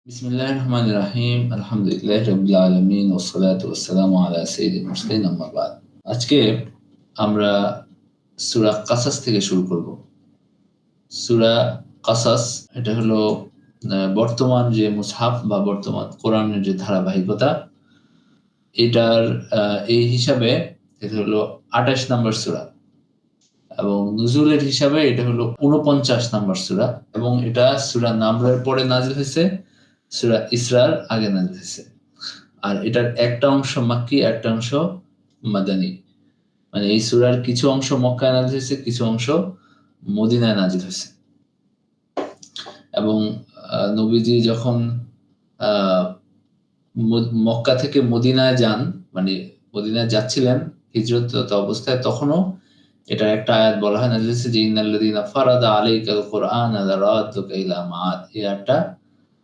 বিসমিল্লাহির রহমানির রহিম। আলহামদুলিল্লাহি রাব্বিল আলামিন ওয়াসসালাতু ওয়াসসালামু আলা সাইয়্যিদিল মুরসালিন আম্মা বা'দ। আজকে আমরা সূরা কাসাস থেকে শুরু করব। সূরা কাসাস এটা হলো বর্তমান যে মুসহাফ বা বর্তমান কোরআনের যে ধারাবাহিকতা এটার এই হিসাবে এটা হলো ২৮ নম্বর সূরা এবং নুজুলের হিসাবে এটা হলো ৪৯ নম্বর সূরা এবং এটা সূরা নামলের পরে নাযিল হয়েছে, সূরা ইসরার আগে নাযিল হয়েছে। আর এটার একটা অংশ মাক্কি, একটা অংশ মাদানী। মানে এই সূরার কিছু অংশ মক্কায় নাযিল হয়েছে, কিছু অংশ মদিনায় নাযিল হয়েছে। এবং নবীজি যখন মক্কা থেকে মদিনায় যান, মানে মদিনায় যাচ্ছিলেন হিজরতরত অবস্থায়, তখনও এটার একটা আয়াত বলা হয় নাযিল হয়েছে যে ইন্নাল্লাযীনা ফারাদা আলাইকাল কুরআনা লারাদ্দুকা ইলা মাআদ। এই আয়াতটা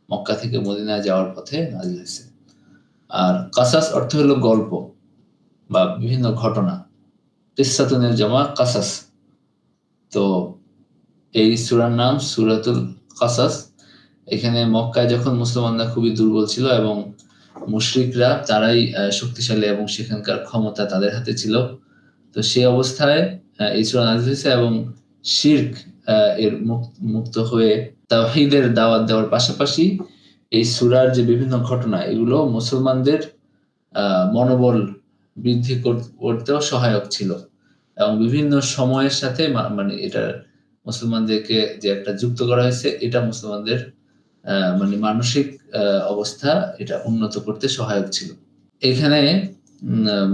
মক্কা থেকে মদিনায় যাওয়ার পথে নাযিল হয়েছে। আর কাসাস অর্থ হলো গল্প বা বিভিন্ন ঘটনা। কিসসাতুনের জামা কাসাস। তো এই সূরার নাম সূরাতুল কাসাস। এখানে মক্কায় যখন মুসলমানরা খুবই দুর্বল ছিল এবং মুশরিকরা তারাই শক্তিশালী এবং সেখানকার ক্ষমতা তাদের হাতে ছিল। তো সেই অবস্থায় এই সূরা নাযিল হয়েছে এবং শিরক এর মুক্ত হয়ে তাওহীদের দাওয়াত দেওয়ার পাশাপাশি এই সূরার যে বিভিন্ন ঘটনা এগুলো মুসলমানদের মনোবল বৃদ্ধি করতেও সহায়ক ছিল এবং বিভিন্ন সময়ের সাথে মানে এটা মুসলমানদেরকে যে একটা যুক্ত করা হয়েছে এটা মুসলমানদের মানে মানসিক অবস্থা এটা উন্নত করতে সহায়ক ছিল। এখানে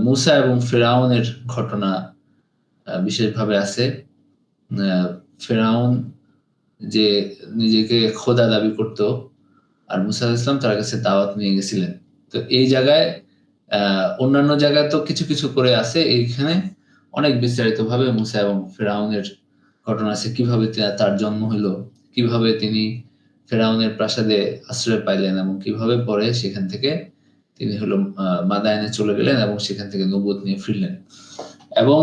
মূসা এবং ফিরআউনের ঘটনা বিশেষভাবে আছে। ফিরআউন যে নিজেকে খোদা দাবি করত আর মূসা আলাইহিস সালাম তার কাছে দাওয়াত নিয়ে গেছিলেন। তো এই জায়গায় অন্যান্য জায়গায় তো কিছু, কিছু করে আছে। এইখানে অনেক বিস্তারিতভাবে মূসা এবং ফিরআউনের ঘটনা আছে। কিভাবে তার জন্ম হলো, কিভাবে তিনি ফিরআউনের প্রাসাদে আশ্রয় পাইলেন এবং কিভাবে পরে সেখান থেকে তিনি হলো মাদায়েনে চলে গেলেন এবং সেখান থেকে নবুয়ত নিয়ে ফিরলেন। এবং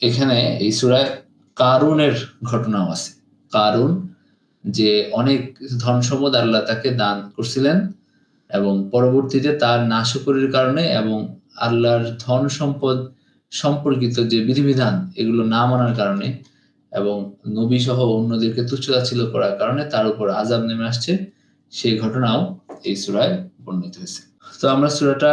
এখানে এই সূরায় কারুনের ঘটনাও আছে। কারুন যে অনেক ধন সম্পদ আল্লাহ তাকে দান করছিলেন এবং পরবর্তীতে তার নাশকরির কারণে এবং আল্লাহর ধন সম্পদ সম্পর্কিত যে বিধিবিধান এগুলো না মানার কারণে এবং নবী সহ অন্যদেরকে তুচ্ছতাচ্ছিল্য করার কারণে তার উপর আযাব নেমে আসছে। সেই ঘটনাও এই সূরায় বর্ণিত হয়েছে। তো আমরা সূরাটা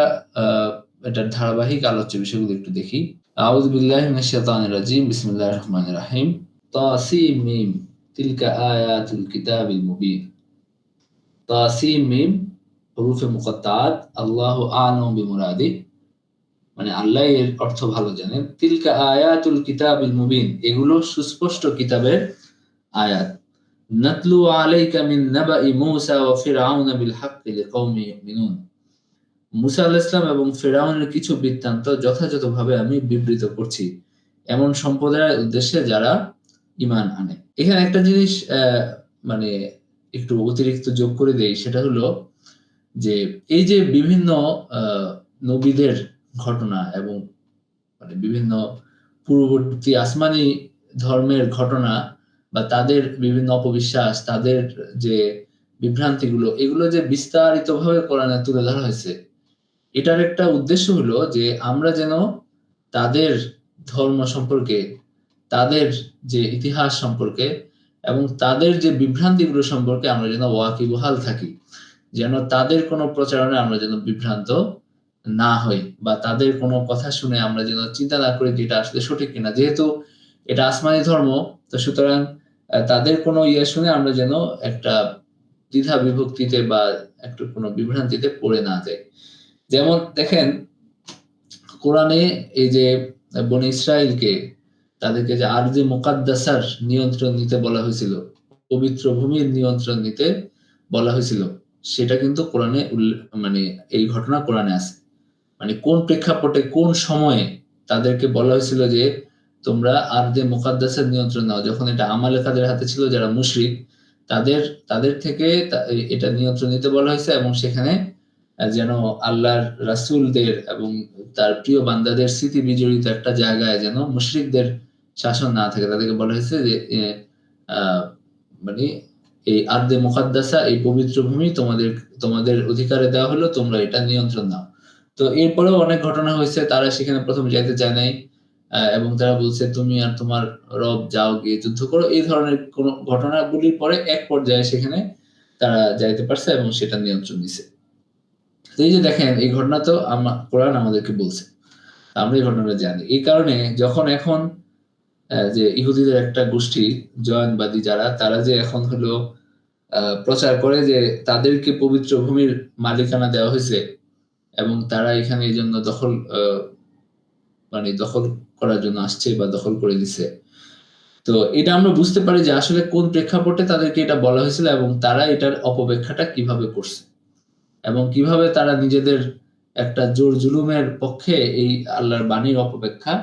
এটার ধারাবাহিক আলোচ্য বিষয়গুলো একটু দেখি। আউযু বিল্লাহি মিনাশ শাইতানির রাজীম। বিসমিল্লাহির রহমানির রহিম। তাসিম মিম তিলকা আয়াতুল কিতাবিল মুবিন। তাসিম মিম হুরুফে মুকাত্তাআত। আল্লাহু আ'লামু বিমুরাদিহি। মানে আল্লাহ এর অর্থ ভালো জানেন। তিলকা আয়াতুল কিতাবিল মুবিন, এগুলো সুস্পষ্ট কিতাবের আয়াত। নাতলু আলাইকা মিন নাবাই মূসা ওয়া ফিরআউন বিল হাক্কি লিকাওমিন ইউমিনুন। মূসা আলাইহিস সালাম এবং ফিরআউনের কিছু বৃত্তান্ত যথাযথভাবে আমি বিবৃত করছি এমন সম্প্রদায়ের উদ্দেশ্যে যারা ঈমান আনে। এখানে একটা জিনিস মানে একটু অতিরিক্ত যোগ করে দেই, সেটা হলো যে এই যে বিভিন্ন নবীদের ঘটনা এবং মানে বিভিন্ন পূর্ববর্তী আসমানি ধর্মের ঘটনা বা তাদের বিভিন্ন অপবিশ্বাস, তাদের যে বিভ্রান্তিগুলো, এগুলো যে বিস্তারিতভাবে কোরআনে তুলে ধরা হয়েছে, এটার একটা উদ্দেশ্য হলো যে আমরা যেন তাদের ধর্ম সম্পর্কে, তাদের যে ইতিহাস সম্পর্কে এবং তাদের যে বিভ্রান্তিগুলো সম্পর্কে আমরা যেন ওয়াকিবহাল থাকি। যেন তাদের কোনো প্রচারণায় আমরা যেন বিভ্রান্ত না হই বা তাদের কোনো কথা শুনে আমরা যেন চিন্তা না করি যে এটা আসলে সঠিক কিনা। যেহেতু এটা আসমানি ধর্ম, তো সুতরাং তাদের কোনো শুনে আমরা যেন একটা দ্বিধা বিভক্তিতে বা একটু কোনো বিভ্রান্তিতে পড়ে না যাই। যেমন দেখেন কোরআনে এই যে বনী ইসরাইলকে তাদেরকে যে আরজে মুকাদ্দাসার নিয়ন্ত্রণ নিতে বলা হয়েছিল, পবিত্র ভূমির নিয়ন্ত্রণ নিতে বলা হয়েছিল, সেটা কিন্তু কোরআনে মানে এই ঘটনা কোরআনে আছে। মানে কোন প্রেক্ষাপটে কোন সময়ে তাদেরকে বলা হয়েছিল যে তোমরা আরজে মুকাদ্দাসের নিয়ন্ত্রণ নাও, যখন এটা আমালেকাদের হাতে ছিল যারা মুশরিক, তাদের থেকে এটা নিয়ন্ত্রণ নিতে বলা হয়েছে এবং সেখানে যেন আল্লাহর রাসূলদের এবং তার প্রিয় বান্দাদের স্মৃতি বিজড়িত একটা জায়গায় যেন মুশরিকদের শাসন না থাকে। তাদেরকে বলা হয়েছে যে মানে এই আরদে মুকাদ্দাসা, এই পবিত্র ভূমি তোমাদের অধিকারে দেওয়া হলো, তোমরা এটা নিয়ন্ত্রণ নাও। তো এরপরেও অনেক ঘটনা হয়েছে, তারা সেখানে প্রথম যাইতে চায় নাই এবং তারা বলছে তুমি আর তোমার রব যাও গিয়ে যুদ্ধ করো। এই ধরনের কোন ঘটনাগুলির পরে এক পর্যায়ে সেখানে তারা যাইতে পারছে এবং সেটা নিয়ন্ত্রণ দিছে। তো এই যে দেখেন, এই ঘটনা তো কোরআন আমাদেরকে বলছে, আমরা এই ঘটনাটা জানি। এই কারণে যখন এখন যে ইহুদিদের একটা গোষ্ঠী জয়নবাদী যারা, তারা যে এখন হলো প্রচার করে যে তাদেরকে পবিত্র ভূমির মালিকানা দেওয়া হয়েছে এবং তারা এখানে এই জন্য দখল করার জন্য আসছে বা দখল করে দিছে। তো এটা আমরা বুঝতে পারি যে আসলে কোন প্রেক্ষাপটে তাদেরকে এটা বলা হয়েছিল এবং তারা এটার অপব্যাখ্যাটা কিভাবে করছে এবং কিভাবে তারা নিজেদের একটা জোর জুলুমের পক্ষে এই আল্লাহর বাণীর অপব্যাখ্যা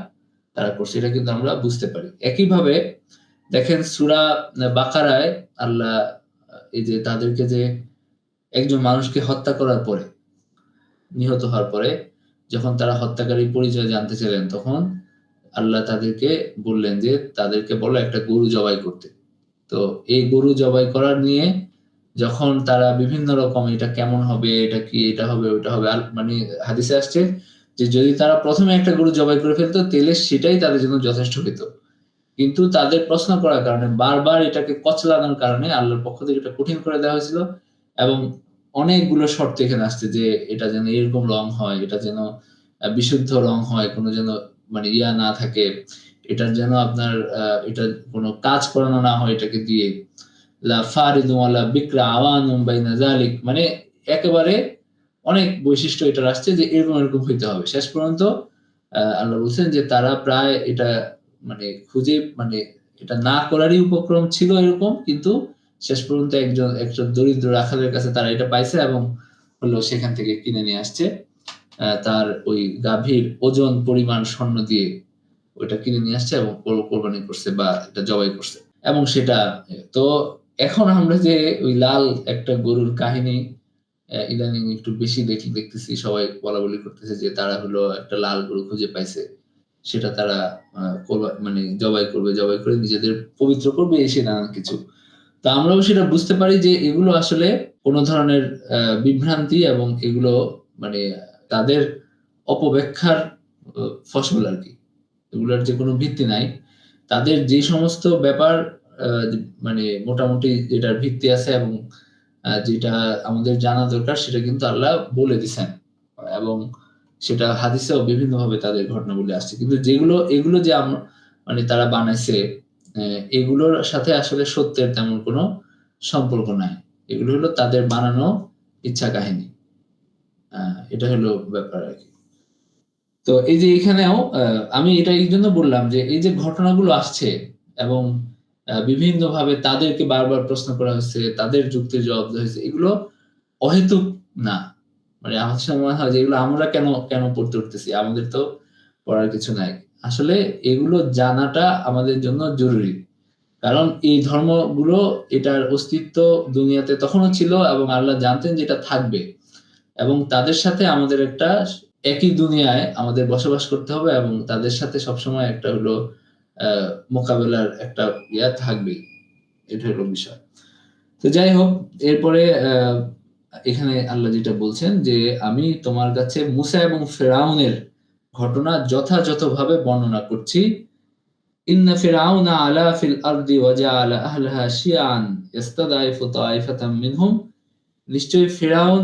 তারা করছে, এটা কিন্তু আমরা বুঝতে পারি। একইভাবে দেখেন সূরা বাকারায় আল্লাহ এই যে তাদেরকে যে একজন মানুষকে হত্যা করার পরে, নিহত হওয়ার পরে যখন তারা হত্যাকারীর পরিচয় জানতে চাইলেন, তখন আল্লাহ তাদেরকে বললেন যে তাদেরকে বলো একটা গরু জবাই করতে। তো এই গরু জবাই করার নিয়ে যখন তারা বিভিন্ন রকম এটা কেমন হবে, এটা কি, এটা হবে, ওটা হবে, মানে হাদিসে আসছে যে যদি তারা প্রথমে একটা গরু জবাই করে ফেলতো তাহলে সেটাই তাদের জন্য যথেষ্ট হতো। কিন্তু তাদের প্রশ্ন করার কারণে, বারবার এটাকে কচলানোর কারণে আল্লাহর পক্ষ থেকে এটা কঠিন করে দেওয়া হয়েছিল এবং অনেকগুলো শর্ত এখানে আসছে যে এটা যেন এরকম রং হয়, এটা যেন বিশুদ্ধ রং হয়, কোনো যেন মানে ইয়া না থাকে, এটার যেন আপনার এটা কোনো কাজ করানো না হয় এটাকে দিয়ে। লা ফারিদু ওয়ালা বিকরা আওয়ানুম বাইনা যালিক, মানে একেবারে অনেক বৈশিষ্ট্য এটার আসছে যে এরকম হইতে হবে। শেষ পর্যন্ত আল্লাহ বলছেন যে তারা প্রায় এটা খুঁজে এটা না করারই উপক্রম ছিল এরকম, কিন্তু শেষ পর্যন্ত একজন দরিদ্র রাখালের কাছে তারা এটা পাইছে এবং হলো সেখান থেকে কিনে নিয়ে আসছে। তার ওই গাভীর ওজন পরিমাণ স্বর্ণ দিয়ে ওইটা কিনে নিয়ে আসছে এবং কোরবানি করছে বা এটা জবাই করছে এবং সেটা তো এখন আমরা যে ওই লাল একটা গরুর কাহিনী ইদানিং একটু বেশি দেখতেছি, সবাই বলাবলি করতেছে যে তারা হলো একটা লাল গরু খুঁজে পাইছে, সেটা তারা জবাই করবে, জবাই করে নিজেদের পবিত্র করবে, এসে নানান কিছু। তো আমরাও সেটা বুঝতে পারি যে এগুলো আসলে কোন ধরনের বিভ্রান্তি এবং এগুলো মানে তাদের অপব্যাখ্যার ফসল আরকি। এগুলোর যে কোনো ভিত্তি নাই। তাদের যে সমস্ত ব্যাপার আ মোটামুটি যেটার ভিত্তি আছে এবং যেটা আমাদের জানা দরকার সেটা কিন্তু আল্লাহ বলে দিছেন এবং সেটা হাদিসেও বিভিন্নভাবে তাদের ঘটনাগুলি আসছে। কিন্তু এগুলো যে তারা বানাইছে, এগুলোর সাথে আসলে সত্যের তেমন কোনো সম্পর্ক নাই। এগুলো হলো তাদের বানানো ইচ্ছা কাহিনী। আ এটা হলো ব্যাপার আরকি। তো এই যে এখানেও আমি এটা এইজন্য বললাম যে এই যে ঘটনাগুলো আসছে এবং বিভিন্নভাবে তাদেরকে বারবার প্রশ্ন করা হয়েছে, তাদের যুক্তির জবাব দেওয়া হয়েছে। এগুলো অহেতুক না। আমার কাছে মনে হয় যে এগুলো আমরা কেন পড়তে উঠতেছি? আমাদের তো পড়ার কিছু নাই। আসলে এগুলো জানাটা আমাদের জন্য জরুরি। কারণ এই ধর্মগুলো, এটার অস্তিত্ব দুনিয়াতে তখনও ছিল এবং আল্লাহ জানতেন যে এটা থাকবে। এবং তাদের সাথে আমাদের একটা একই দুনিয়ায় আমাদের বসবাস করতে হবে এবং তাদের সাথে সবসময় একটা হলো আ মোকাবেলার একটা থাকবেই। এটা হলো বিষয়। তো যাই হোক, এরপরে এখানে আল্লাহ যেটা বলছেন যে, "আমি তোমার কাছে মূসা এবং ফিরআউনের ঘটনা যথাযথভাবে বর্ণনা করছি। ইন্না ফিরআউনা আলা ফিল আরদি ওয়া জাআলা আহলাহা শিয়া'আন ইস্তাদঈফু তা'iফাতাম মিনহুম।" নিশ্চয়ই ফিরআউন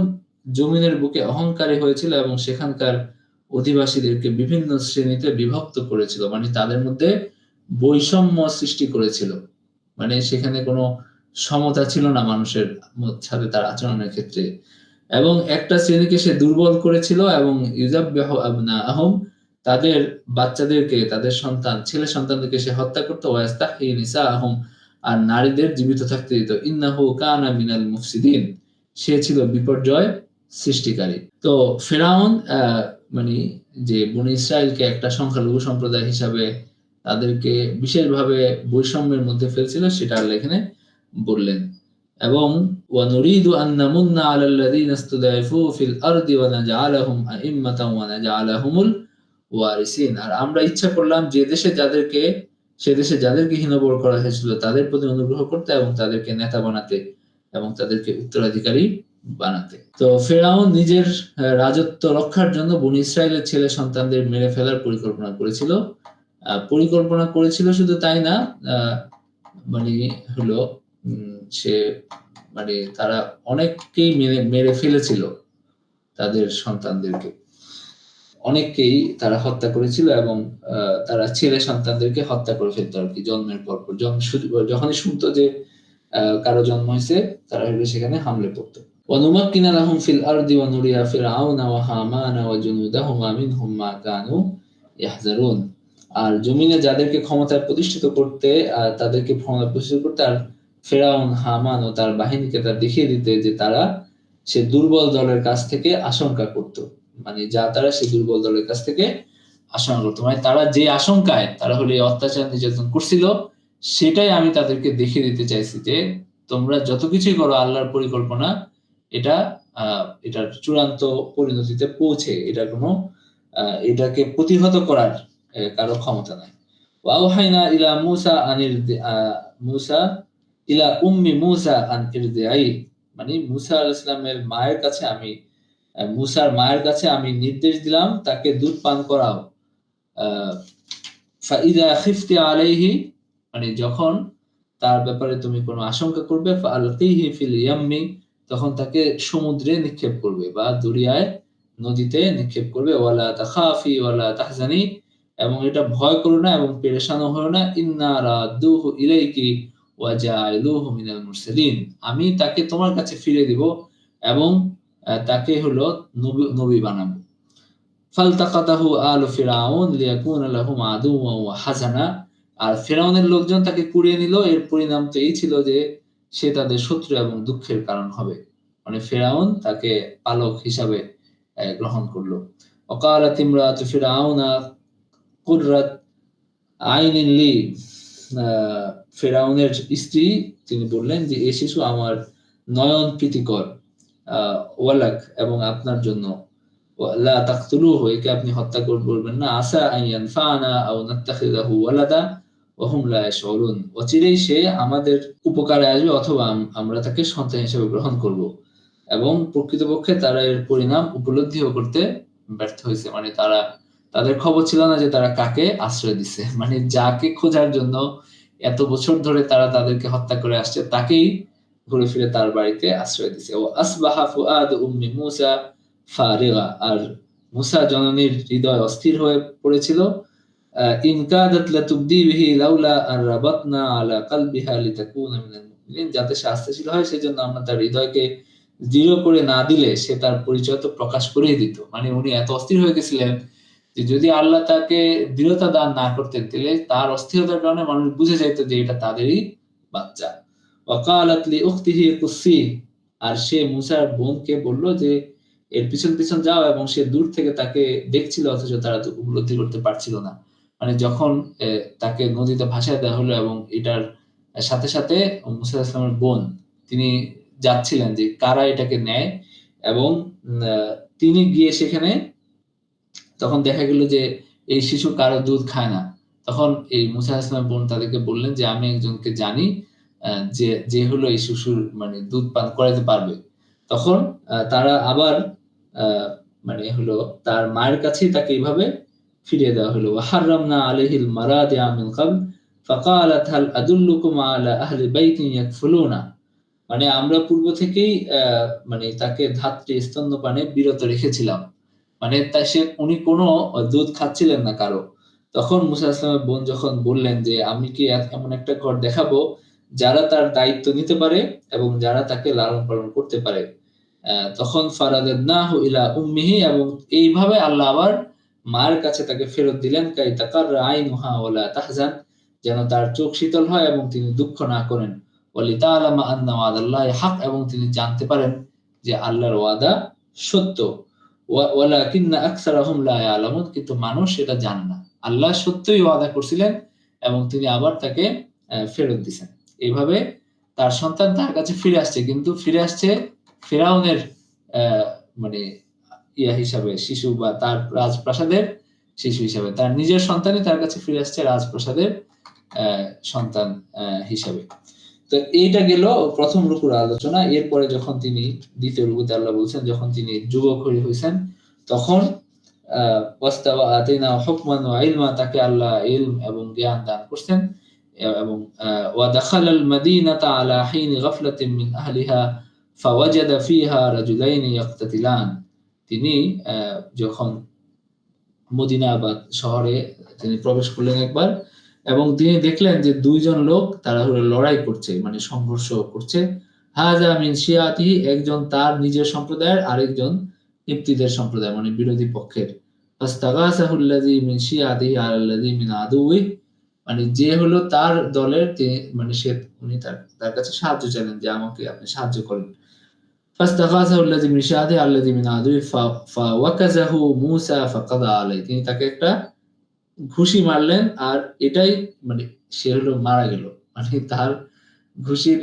জমিনের বুকে অহংকারী হয়েছিল এবং সেখানকার অধিবাসীদেরকে বিভিন্ন শ্রেণীতে বিভক্ত করেছিল। তাদের মধ্যে বৈষম্য সৃষ্টি করেছিল। সেখানে কোনো সমতা ছিল না মানুষের সাথে তার আচরণের ক্ষেত্রে। এবং একটা শ্রেণীকে সে দুর্বল করেছিল এবং ইউযাব্বিহু আবনাআহুম, তাদের বাচ্চাদেরকে, তাদের ছেলে সন্তানদেরকে সে হত্যা করত। ওয়া ইস্তাহয়ী নিসাআহুম, আর নারীদের জীবিত থাকতে দিত। ইন্নাহু কানা মিনাল মুফসিদিন, সে ছিল বিপর্যয় সৃষ্টিকারী। তো ফিরআউন মানে যে বনী ইসরাইলকে একটা সংখ্যালঘু সম্প্রদায় হিসাবে তাদেরকে বিশেষভাবে বৈষম্যের মধ্যে ফেলছিল, সেটা আল্লাহ এখানে বললেন। এবং ওয়া নুরিদু আন নামুন্না আলাল্লাযীনা ইসতুদঈফু ফিল আরদি ওয়া নাজআলাহুম আইম্মাতাও ওয়া নাজআলাহুমুল ওয়ারিসিন, আর আমরা ইচ্ছা করলাম যে দেশে যাদেরকে সে দেশে যাদেরকে হীনবল করা হয়েছিল তাদের প্রতি অনুগ্রহ করতে এবং তাদেরকে নেতা বানাতে এবং তাদেরকে উত্তরাধিকারী বানাতে। তো ফেরাউন নিজের রাজত্ব রক্ষার জন্য বনী ইসরায়েলের ছেলে সন্তানদের মেরে ফেলার পরিকল্পনা করেছিল। শুধু তাই না, মানে হলো সে মানে তারা অনেককেই মেরে ফেলেছিল, তাদের সন্তানদেরকে অনেককেই তারা হত্যা করেছিল এবং তারা ছেলে সন্তানদেরকে হত্যা করে ফেলতো আর কি জন্মের পর। যখনই শুনতো যে কারো জন্ম হয়েছে তারা সেখানে হামলে পড়তো। وَنُمَكِّنَ لَهُمْ فِي الْأَرْضِ وَنُرِيَ فِرْعَوْنَ وَهَامَانَ وَجُنُودَهُمَا مِنْهُمْ مَا كَانُوا يَحْذَرُونَ। আর জমিনে যাদেরকে ক্ষমতায় প্রতিষ্ঠিত করতে আর তাদেরকে ক্ষমতায় প্রতিষ্ঠিত করতে আর ফেরাউন, হামান ও তার বাহিনীকে তা দেখিয়ে দিতে যে তারা সে দুর্বল দলের কাছ থেকে আশঙ্কা করত। মানে যা তারা সে দুর্বল দলের কাছ থেকে আশঙ্কা করতো, মানে তারা যে আশঙ্কায় তারা হলে অত্যাচার নির্যাতন করছিল সেটাই আমি তাদেরকে দেখিয়ে দিতে চাইছি যে তোমরা যত কিছুই করো আল্লাহর পরিকল্পনা এটা এটার চূড়ান্ত পরিণতিতে পৌঁছে এটা কোনো এটাকে প্রতিহত করার কারো ক্ষমতা নাই। ওয়াওহাইনা ইলা মুসা আনির মুসা ইলা উম্মি মুসা আন ইরদিআই, মানে মুসা আলাইহিস সালামের মায়ের কাছে আমি মুসার মায়ের কাছে আমি নির্দেশ দিলাম তাকে দুধ পান করাও। ফাইদা খিফতি আলাইহি, মানে যখন তার ব্যাপারে তুমি কোনো আশঙ্কা করবে ফালকিহি ফিল ইয়াম্মি, তখন তাকে সমুদ্রে নিক্ষেপ করবে বা দরিয়ায় নদীতে নিক্ষেপ করবে। ওয়ালা তাখাফি ওয়ালা তাহজানি, এবং এটা ভয় করো না এবং পেরেশানও হও না। ইন্না রাদুহু ইলাইকি ওয়া জাইলুহু মিনাল মুরসালিন, আমি তাকে তোমার কাছে ফিরিয়ে দিব এবং তাকে হলো নবী বানাবো। ফালতাকাতাহু আলু ফিরাউন লিয়াকুনা লাহুম আদুওয়ান ওয়া হাজানা, আর ফেরাউনের লোকজন তাকে কুড়িয়ে নিল, এর পরিণাম তো এই ছিল যে সে তাদের শত্রু এবং দুঃখের কারণ হবে। মানে ফেরাউন তাকে পালক হিসাবে গ্রহণ করলো। ওয়াকালাত ইমরাতু ফিরাউনা কুররাত আইনিন লি, ফেরাউনের স্ত্রী তিনি বললেন যে এই শিশু আমার নয়ন প্রীতিকর, ওয়ালাক এবং আপনার জন্য, লা তাকতুলুহু, একে আপনি হত্যা করবেন না, আসা আন ইয়ানফানা আও নাত্তাখিযাহু ওয়ালাদা ওয়া হুম লা ইয়াশউরুন, অচিরেই সে আমাদের উপকারে আসবে অথবা আমরা তাকে সন্তান হিসেবে গ্রহণ করব। এবং প্রকৃতপক্ষে তারা এর পরিণাম উপলব্ধিও করতে ব্যর্থ হয়েছে, মানে তাদের খবর ছিল না যে তারা কাকে আশ্রয় দিছে, মানে যাকে খোঁজার জন্য এত বছর ধরে তারা তাদেরকে হত্যা করে আসছে তাকেই ঘুরে ফিরে তার বাড়িতে আশ্রয় দিছে। ও আসবাহা ফুআদ উম্মি মুসা ফারিগা, আর মুসা জননীর হৃদয় অস্থির হয়ে পড়েছিল। ইন কাদাত লাতুবদি বিহি লাউলা আন রাবাতনা আলা কলবিহা লিতাকুনা মিনাল মুমিনিন, যাতে সে আস্থাশীল হয় সেজন্য আমরা তার হৃদয়কে দৃঢ় করে না দিলে সে তার পরিচয় তো প্রকাশ করেই দিত। মানে উনি এত অস্থির হয়ে গেছিলেন যে যদি আল্লাহ তাকে দৃঢ়তা দান না করতেন তাহলে তার অস্থিরতার কারণে মানুষ বুঝে যাইত যে এটা তাদেরই বাচ্চা। ওয়াকালাত লি উখতিহি কুসি, আর সে মুসার বোনকে বলল যে এর পিছন পিছন যাও, এবং সে দূর থেকে তাকে দেখছিল অথচ তারা তো উপলব্ধি করতে পারছিল না। মানে যখন তাকে নদীতে ভাসায় দেওয়া হলো এবং এটার সাথে সাথে মুসা আলাইহিস সালামের বোন তিনি যাচ্ছিলেন যে কারা এটাকে নেয়, এবং তিনি গিয়ে সেখানে তখন দেখা গেল যে এই শিশু কারো দুধ খায় না। তখন এই মুসা আলাইহিস সালামের বোন তাদেরকে বললেন যে আমি একজনকে জানি যে হলো এই শিশুর মানে দুধ পান করাতে পারবে। তখন তারা আবার মানে হলো তার মায়ের কাছেই তাকে এইভাবে ফিরিয়ে দেওয়া হলো। হারামনা আলাইহিল মারাদিআ মিন ক্বাবল ফাকালাত হাল আদুল্লুকুম আলা আহলি বাইতিন ইয়াকফুলুনা, মানে আমরা পূর্ব থেকেই মানে তাকে ধাত্রী স্তন্যপানে বিরত রেখেছিলাম, মানে উনি কোনো দুধ খাচ্ছিলেন না কারো। তখন মুসা আলাইহিস সালামের বোন যখন বললেন যে আমি কি এমন একটা ঘর দেখাবো যারা তার দায়িত্ব নিতে পারে এবং যারা তাকে লালন পালন করতে পারে। তখন ফারাদাদনাহু ইলা উম্মিহি, এবং এইভাবে আল্লাহ আবার মার কাছে তাকে ফেরত দিলেন। কাই তাকাররা আইনুহা ওয়ালা তাহজান, যেন তার চোখ শীতল হয় এবং তিনি দুঃখ না করেন। ওয়ালিতাআলামা আন্না ওয়াদাল্লাহি হক, এবং তিনি জানতে পারেন যে আল্লাহর ওয়াদা সত্য। ওয়ালাকিন্না আকসারাহুম লা ইয়ালামুন, কিন্তু মানুষ এটা জানে না। আল্লাহ সত্যই ওয়াদা করছিলেন এবং তিনি আবার তাকে ফেরত দিয়েছেন। এইভাবে তার সন্তান তার কাছে ফিরে আসছে, কিন্তু ফিরে আসছে ফিরাউনের মানে হিসাবে শিশু, বা তার রাজপ্রাসাদের শিশু হিসাবে। তার নিজের সন্তানই তার কাছে ফিরে আসছে রাজপ্রাসাদের সন্তান হিসাবে। তো এইটা গেল প্রথম রুকুর আলোচনা। এরপরে যখন তিনি দ্বিতীয় রুকুতে আল্লাহ বলছেন যখন তিনি যুবক হয়েছেন তখন ওয়াস্তাওয়া আতাইনা হুকমান ওয়া ইলমা, তাকে আল্লাহ ইলম এবং জ্ঞান দান করছেন এবং ওয়া দাখালাল মাদিনাতা আলা হিন গাফলাতিন মিন আহলিহা ফাওয়াজাদা ফিহা রাজুলাইনি ইয়াকতাতিলান। তিনি যখন মদিনাবাদ শহরে তিনি প্রবেশ করলেন একবার এবং তিনি দেখলেন যে দুইজন লোক তারা হলো লড়াই করছে, মানে সংঘর্ষ করছে। হাজা মিন শিয়াতিহি, একজন তার নিজের সম্প্রদায়ের, আরেকজন ইবতিদের সম্প্রদায়, মানে বিরোধী পক্ষের। ফাস্তাগাসাহুল্লাযী মিন শিয়াতিহি আলাল্লাযী মিন আদুহি, মানে যে হলো তার দলের, মানে উনি তার কাছে সাহায্য চাইলেন যে আমাকে আপনি সাহায্য করেন। ফাস্তাগাসাহুল্লাযী মিন শিয়াতিহি আলাল্লাযী মিন আদুহি ফাওয়াকাযাহু মূসা ফাকাদা আলাইহি, তিনি তাকে একটা ঘুষি মারলেন আর এটাই মানে সে হলো মারা গেল। মানে তার ঘুষির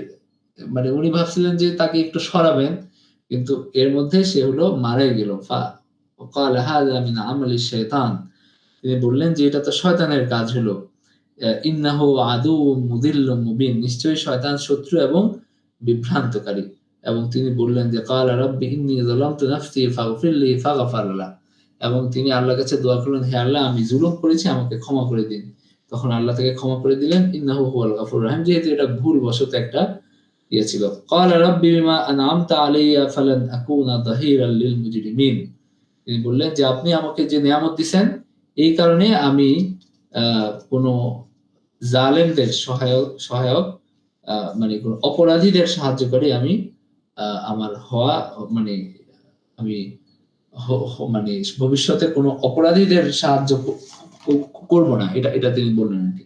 মানে উনি ভাবছিলেন যে তাকে একটু সরাবেন, কিন্তু এর মধ্যে সে হলো মারাই গেল। ক্বালা হাযা মিন আমালি শাইতান, তিনি বললেন যে এটা তো শয়তানের কাজ হলো। ইন্নাহু আদুউম মুদিল্লুম মুবিন, নিশ্চয়ই শয়তান শত্রু এবং বিভ্রান্তকারী। এবং তিনি বললেন যে ক্বালা রাব্বি ইন্নী যালামতু নাফসি ফাগফিরলি ফাগফারা লাহু, এবং তিনি আল্লাহর কাছে দোয়া করলেন, হে আল্লাহ আমি জুলুম করেছি, আমাকে ক্ষমা করে দিন। তখন আল্লাহ তাকে ক্ষমা করে দিলেন, ইন্নাহু হুয়াল গাফুরুর রহিম, যেহেতু এটা ভুলবশত একটা ইয়ে ছিল। ক্বালা রাব্বি বিমা আনআমতা আলাইয়া ফালান আকুনা যাহিরাল লিল মুজরিমিন, তিনি বললেন যে আপনি আমাকে যে নিয়ামত দিয়েছেন এই কারণে আমি কোনো জালেমদের সহায়ক মানে কোনো অপরাধীদের সাহায্যকারী আমি আমার হওয়া, মানে আমি মানে ভবিষ্যতে কোনো অপরাধীদের সাহায্য করব না, এটা তিনি বললেন আর কি।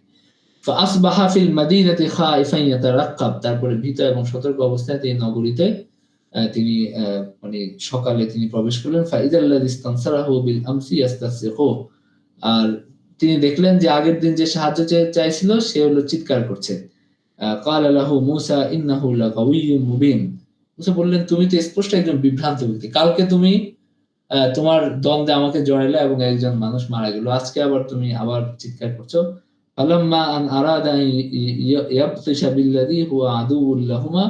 ফাসবাহা ফিল মাদিনাতি খাইফান ইয়াতারাক্কাব, তারপরে ভীত এবং সতর্ক অবস্থায় তিনি নগরীতে তিনি মানে সকালে তিনি প্রবেশ করলেন। ফাইদাল্লাযী ইসতানসারাহু বিল আমসি ইয়াস্তাসিখু, আর তিনি দেখলেন যে আগের দিন যে সাহায্য চাইছিল সে হলো চিৎকার করছে। ক্বালা লাহু মূসা ইন্নাহু লাকাওয়িয়্যুম মুবিন, মূসা বললেন তুমি তো স্পষ্ট একজন বিভ্রান্ত ব্যক্তি, কালকে তুমি তোমার দ্বন্দ্বে আমাকে জড়াইলা এবং একজন মানুষ মারা গেল, আজকে আবার তুমি আবার চিৎকার করছো। ফালাম্মা আন আরাদা ইয়াবতিশা বিল্লাযী হুয়া আদুউল লাহুমা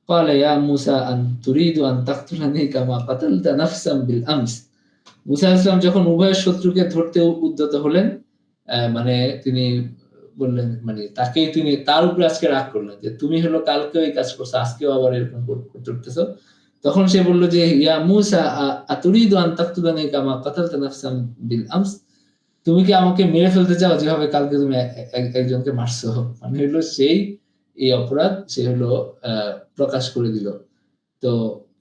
ক্বালা ইয়া মূসা আন তুরিদু আন তাকতুলানি কামা কাতালতা নাফসান বিল আমস, মূসা আলাইহিস সালাম যখন উভয়ের শত্রুকে ধরতে উদ্যত হলেন, মানে তিনি বললেন, মানে তিনি তার উপরে আজকে রাগ করলেন যে তুমি হলো কালকেও এই কাজ করছো, আজকেও আবার এরকম করতেছো। তখন সে বলল যে ইয়া মূসা আতুরিদু আন তাকতুলানি কামা কাতালতা নাফসান বিল আমস, তুমি কি আমাকে মেরে ফেলতে চাও যেভাবে কালকে তুমি একজনকে মারছো। মানে হলো সেই এই অপরাধ সে হলো প্রকাশ করে দিল। তো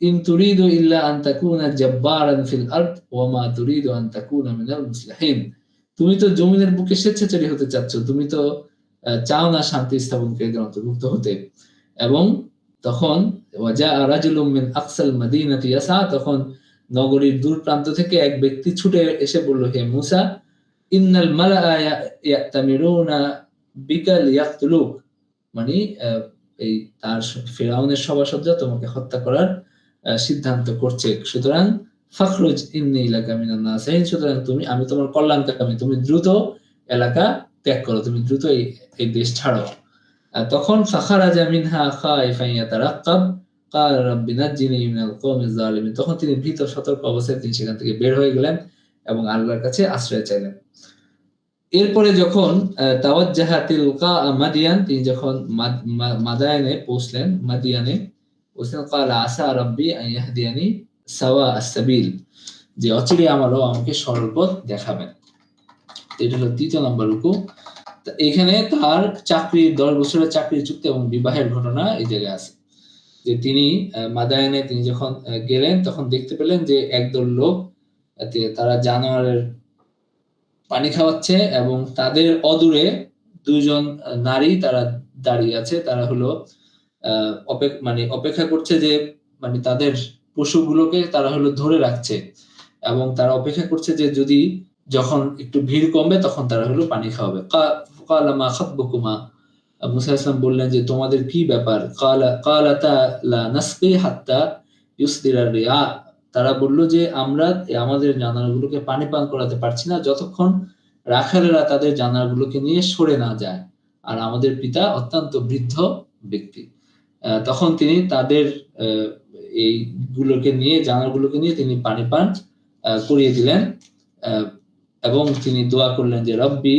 ইন তুরিদু ইল্লা আন তাকুনা জাব্বারান ফিল আরদ ওয়া মা তুরিদু আন তাকুনা মিনাল মুসলিহিন, তুমি তো জমিনের বুকে স্বেচ্ছাচারী হতে চাচ্ছ, তুমি তো চাও না শান্তি স্থাপনকারীদের অন্তর্ভুক্ত হতে। এবং তখন ওয়াজা রাজুলুম মিন আকসাল মাদিনাতি ইয়াসা, তখন নগরীর দূর প্রান্ত থেকে এক ব্যক্তি ছুটে এসে বলল, হে মূসা ইন্নাল মালাআ ইয়াতামিরুনা বিকা লিয়াকতুলুক, মানে এই তার ফিরআউনের সভাসদরা তোমাকে হত্যা করার সিদ্ধান্ত করছে, সুতরাং ফাখরুজ ইন্নী লাকা মিনান নাসিহিন, সুতরাং আমি তোমার কল্যাণকামী, তুমি দ্রুত এলাকা ত্যাগ করো, তুমি দ্রুত এই দেশ ছাড়ো। তখন ফাখারাজা মিনহা খাইফান ইয়াতারাক্কাব ক্বালা রাব্বি নাজ্জিনি মিনাল কওমিজ জালিমিন, তখন তিনি ভীত সতর্ক অবস্থায় তিনি সেখান থেকে বের হয়ে গেলেন এবং আল্লাহর কাছে আশ্রয় চাইলেন। এরপরে যখন তাওয়াজ্জাহা তিলকা মাদিয়ান, তিনি যখন মাদায়ানে পৌঁছলেন, ক্বালা আসা রাব্বি আন ইয়াহদিয়ানি সাওয়া আস-সাবিল, যে অচিরে আমাকে সরল পথ দেখাবেন। এটা হলো দ্বিতীয় নম্বর রুকু। এখানে তার 10 বছরের চাকরির চুক্তি এবং বিবাহের ঘটনা এই জায়গায় আছে। যে তিনি মাদায়ানে তিনি যখন গেলেন তখন দেখতে পেলেন যে একদল লোক তারা জানোয়ারের পানি খাওয়াচ্ছে এবং তাদের অদূরে দুইজন নারী তারা দাঁড়িয়ে আছে, তারা হলো অপেক্ষা করছে যে মানে তাদের পশুগুলোকে তারা হলো ধরে রাখছে এবং তারা অপেক্ষা করছে যে যদি যখন একটু ভিড় কমবে তখন তারা হলো পানি খাওয়াবে। ক্বালা মা খাতবুকুমা, মূসা আলাইহিস সালাম বললেন যে তোমাদের কি ব্যাপার। ক্বালাতা লা নাসকি হাত্তা ইউসদিরার রিয়া, তারা বলল যে আমরা আমাদের জানালাগুলোকে পানি পান করাতে পারছি না যতক্ষণ রাখালেরা তাদের জানালাগুলোকে নিয়ে সরে না যায়। আর আমাদের পিতা অত্যন্ত বৃদ্ধ ব্যক্তি। তখন তিনি তাদের এইগুলোকে নিয়ে, জানোয়ারগুলোকে নিয়ে তিনি পানি পান করিয়ে দিলেন এবং তিনি দোয়া করলেন যে রব্বি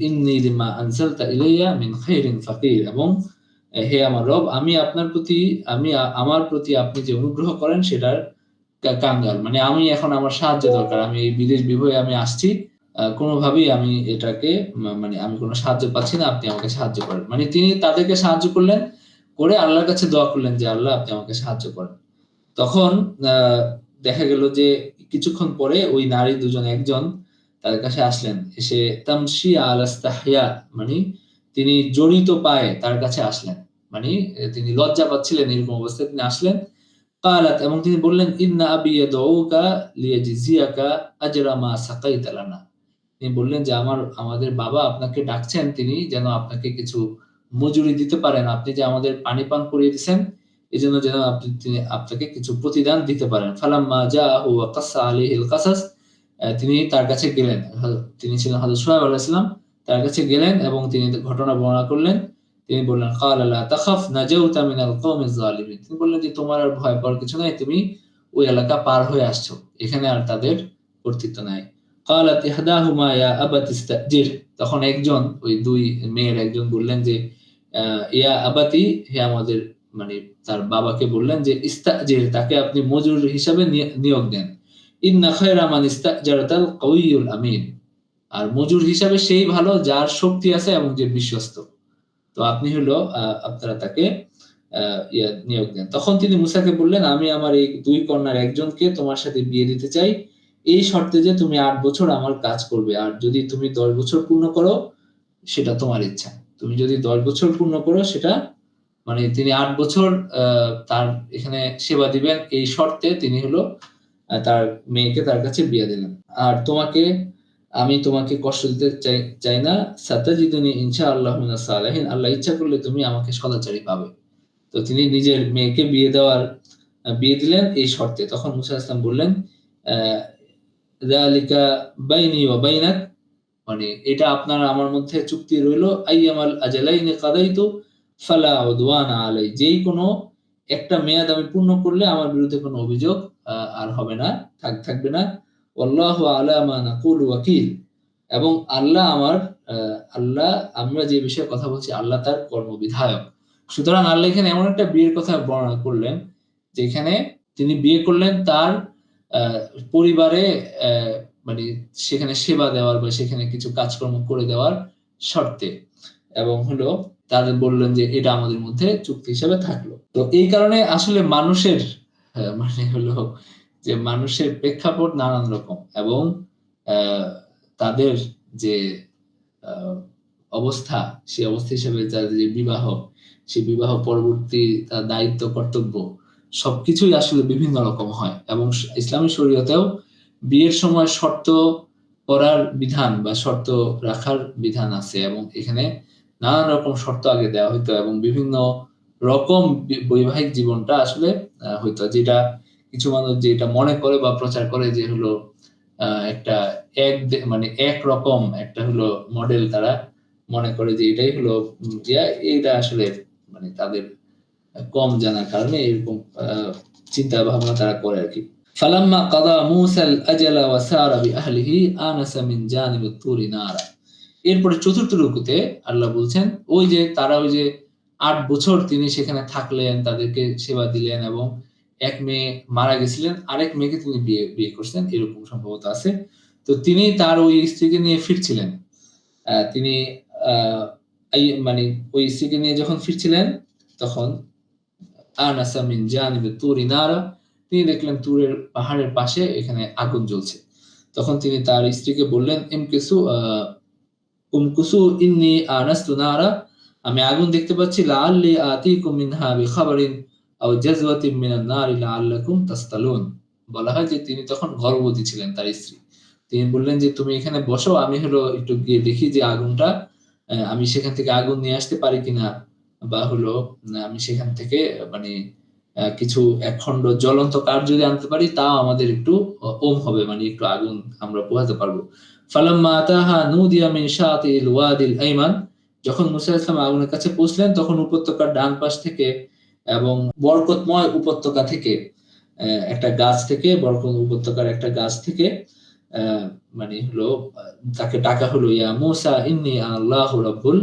ইন্নী লিমা আনজালতা ইলাইয়া মিন খাইরিন ফাকির, এবং হে আমার রব, আমি আমার প্রতি আপনি যে অনুগ্রহ করেন সেটার কাঙ্গাল, মানে আমি এখন আমার সাহায্য দরকার, আমি এই বিদেশ বিভয়ে আমি আসছি, কোনোভাবেই আমি এটাকে মানে আমি কোনো সাহায্য পাচ্ছি না, আপনি আমাকে সাহায্য করেন। মানে তিনি তাদেরকে সাহায্য করলেন, করে আল্লাহর কাছে দোয়া করলেন যে আল্লাহ আপনি আমাকে সাহায্য করেন। তখন দেখা গেল যে কিছুক্ষণ পরে ওই নারী দুজন একজন তাদের কাছে আসলেন, এসে তামশি আল ইস্তাহইয়া, মানে তিনি জড়িত পায়ে তার কাছে আসলেন, মানে তিনি লজ্জা পাচ্ছিলেন, এরকম অবস্থায় তিনি আসলেন। قالت, এবং তিনি বললেন ইন্না আবি ইয়াদউকা লিয়াজজিয়াকা আজরা মা সাকাইতা লানা, তিনি বললেন যে আমাদের বাবা আপনাকে ডাকছেন, তিনি যেন আপনাকে কিছু মজুরি দিতে পারেন, আপনি যে আমাদের পানি পান করিয়ে দিয়েছেন এজন্য যেন তিনি আপনাকে কিছু প্রতিদান দিতে পারেন। ফালাম্মা জাআহু ওয়া কাসসা আলাইহিল কাসাস, তিনি তার কাছে গেলেন, তিনি ছিলেন হযরত শুআয়ব আলাইহিস সালাম, তার কাছে গেলেন এবং তিনি ঘটনা বর্ণনা করলেন। তিনি বললেন ক্বালা লা তাখাফ নাজাউতা মিনাল কওমিজ জালিমিন, তিনি বললেন যে তোমার আর ভয় পাওয়ার কিছু নাই, তুমি ওই এলাকা পার হয়ে আসছো, এখানে আর তাদের কর্তৃত্ব নাই। ক্বালাত ইহদাহুমা ইয়া আবাতি ইস্তাজির, তখন একজন, ওই দুই মেয়ের একজন বললেন যে ইয়া আবাতি, হে আমাদের, মানে তার বাবাকে বললেন যে ইস্তাজির, তাকে আপনি মজুর হিসাবে নিয়োগ দেন। ইন্না খায়রা মান ইস্তাজারাতাল কাউইয়ুল আমিন, আর মজুর হিসাবে সেই ভালো যার শক্তি আছে এবং যে বিশ্বস্ত, তো আপনি হলো আপনারা তাকে নিয়োগ দেন। তখন তিনি মুসাকে বললেন আমি আমার এই দুই কন্যার একজনকে তোমার সাথে বিয়ে দিতে চাই, এই শর্তে যে তুমি 8 বছর আমার কাজ করবে, আর যদি তুমি 10 বছর পূর্ণ করো সেটা তোমার ইচ্ছা, তুমি যদি 10 বছর পূর্ণ করো সেটা, মানে তিনি 8 বছর তার এখানে সেবা দিবেন, এই শর্তে তিনি হলো তার মেয়েকে তার কাছে বিয়ে দিলেন। আর আমি তোমাকে কষ্ট দিতে চাই না, সাতাজিদুনি ইনশাআল্লাহ মিনাস সালিহিন, আল্লাহ ইচ্ছা করলে তুমি আমাকে সদাচারী পাবে। তো তিনি নিজের মেয়েকে বিয়ে দিলেন এই শর্তে। তখন মুসা ইসলাম বললেন যালিকা বাইনি ওয়া বাইনাক, মানে এটা আপনার আমার মধ্যে চুক্তি রইলো, আইয়ামাল আজালাইনি কাদাইতু ফালা উদওয়ানা আলাই, যেই কোনো একটা মেয়াদ আমি পূর্ণ করলে আমার বিরুদ্ধে কোনো অভিযোগ আর হবে না, থাকবে না। ওয়াল্লাহু আলা মা নাকুলু ওয়াকিল, এবং আল্লাহ আমরা যে বিষয়ে কথা বলছি আল্লাহ তার কর্মবিধায়ক। সুতরাং আল্লাহ এখানে এমন একটা বিয়ের কথা বর্ণনা করলেন যেখানে তিনি বিয়ে করলেন তার পরিবারে, মানে সেখানে সেবা দেওয়ার বা সেখানে কিছু কাজকর্ম করে দেওয়ার শর্তে, এবং হলো তাদের বললেন যে এটা আমাদের মধ্যে চুক্তি হিসেবে থাকলো। তো এই কারণে আসলে মানুষের মানে হলো যে মানুষের প্রেক্ষাপট নানান রকম, এবং তাদের যে অবস্থা, সেই অবস্থা হিসেবে তাদের যে সেই বিবাহ পরবর্তী তার দায়িত্ব কর্তব্য সবকিছুই আসলে বিভিন্ন রকম হয়। এবং ইসলামী শরীয়তেও বিয়ের সময় শর্ত করার বিধান বা শর্ত রাখার বিধান আছে, এবং এখানে নানান রকম শর্ত আগে দেওয়া হইতো, এবং বিভিন্ন রকম বৈবাহিক জীবনটা আসলে হইতো, যেটা কিছু মানুষ যেটা মনে করে বা প্রচার করে যে হলো একটা মানে একরকম একটা হলো মডেল, তারা মনে করে যে এটাই হলো এটা আসলে মানে তাদের কম জানার কারণে এরকম চিন্তা ভাবনা তারা করে আর কি। ফালাম্মা কাদা মূসা আল আজালা ওয়া সারা বিআহলিহি আনাসা মিন জানিবি তুরি নারা, এরপরে চতুর্থ রুকুতে আল্লাহ বলছেন ওই যে তারা ওই যে 8 বছর তিনি সেখানে থাকলেন, তাদেরকে সেবা দিলেন, এবং এক মেয়ে মারা গেছিলেন, আরেক মেয়েকে তিনি বিয়ে করছেন, এরকম সম্ভবত আছে। তো তিনি তার ওই স্ত্রীকে নিয়ে ফিরছিলেন, তিনি মানে ওই স্ত্রীকে নিয়ে যখন ফিরছিলেন তখন আনাসা মিন জানিবি তুরি নারা, তিনি দেখলেন তুরের পাহাড়ের পাশে এখানে আগুন জ্বলছে। তখন তিনি তার স্ত্রীকে বললেন উমকুসু ইন্নী আনাস্তু নারা, আমি আগুন দেখতে পাচ্ছি, লাআল্লি আতিকুম মিনহা বিখাবারিন আও জাযওয়াতিন মিনান নারি লাআল্লাকুম তাসতালুন। বলা হয় যে তিনি তখন গর্ভবতী ছিলেন, তার স্ত্রী। তিনি বললেন যে তুমি এখানে বসো, আমি হলো একটু গিয়ে দেখি যে আগুনটা, আমি সেখান থেকে আগুন নিয়ে আসতে পারি কিনা, বা হলো আমি সেখান থেকে মানে কিছু একখণ্ড জ্বলন্ত কাঠ যদি আনতে পারি তাও আমাদের একটু ওম হবে, মানে একটু আগুন আমরা পোহাতে পারবো। ফালাম্মা আতাহা নুদিয়া মিন শাতিল ওয়াদিল আইমান, যখন মুসা ইসলাম আগুনের কাছে পৌঁছলেন তখন উপত্যকার ডান পাশ থেকে এবং বরকতময় উপত্যকা থেকে একটা গাছ থেকে, বরকত উপত্যকার একটা গাছ থেকে মানে হলো তাকে ডাকা হলো, ইয়া মুসা ইন্নী আল্লাহু রাব্বুল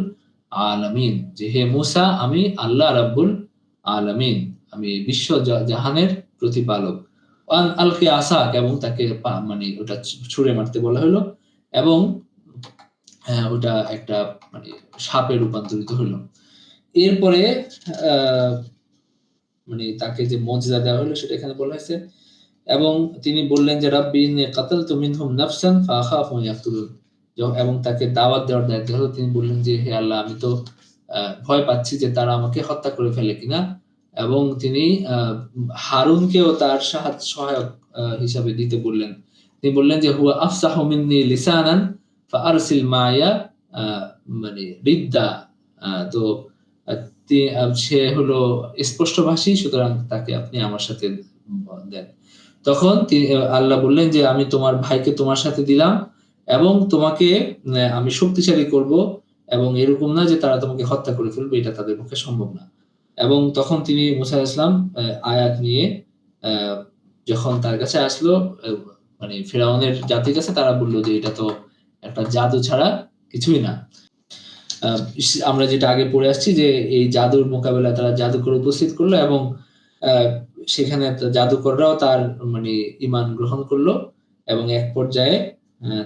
আলামিন, যে হে মুসা আমি আল্লাহ রাব্বুল আলামিন, আমি বিশ্ব জাহানের প্রতিপালক। আন আলকি আসাক, এবং তাকে মানে ওটা ছুঁড়ে মারতে বলা হলো, এবং ওটা একটা মানে সাপে রূপান্তরিত হলো। এরপরে মানে তাকে যে মুজিজা দেওয়া হলো সেটা এখানে বলা হয়েছে, এবং তিনি বললেন যে রাব্বি ইন্নী কাতালতু মিনহুম নাফসান ফাআখাফু আন ইয়াকতুলুন, এবং তাকে দাওয়াত দেওয়ার দায়িত্ব হলো। তিনি বললেন যে হে আল্লাহ, আমি তো ভয় পাচ্ছি যে তারা আমাকে হত্যা করে ফেলে কিনা, এবং তিনি হারুনকেও তার সহায়ক হিসাবে দিতে বললেন। তিনি বললেন যে হুয়া আফসাহু মিন্নী লিসানান ফাআরসিল মাইয়া মানে রিদ্দা, তো সে হলো স্পষ্টভাষী, সুতরাং তাকে আপনি আমার সাথে দেন। তখন আল্লাহ বললেন যে আমি তোমার ভাইকে তোমার সাথে দিলাম, এবং তোমাকে আমি শক্তিশালী করব, এবং এরকম না যে তারা তোমাকে হত্যা করে ফেলবে, এটা তাদের পক্ষে সম্ভব না। এবং তখন তিনি মুসা ইসলাম আয়াত নিয়ে যখন তার কাছে আসলো, মানে ফেরাউনের জাতির কাছে, তারা বলল যে এটা তো একটা জাদু ছাড়া কিছুই না। আমরা যেটা আগে পড়ে আসছি যে এই জাদুর মোকাবেলায় তারা জাদুকর উপস্থিত করলো, এবং সেখানে জাদুকররাও তার মানে ঈমান গ্রহণ করলো, এবং এক পর্যায়ে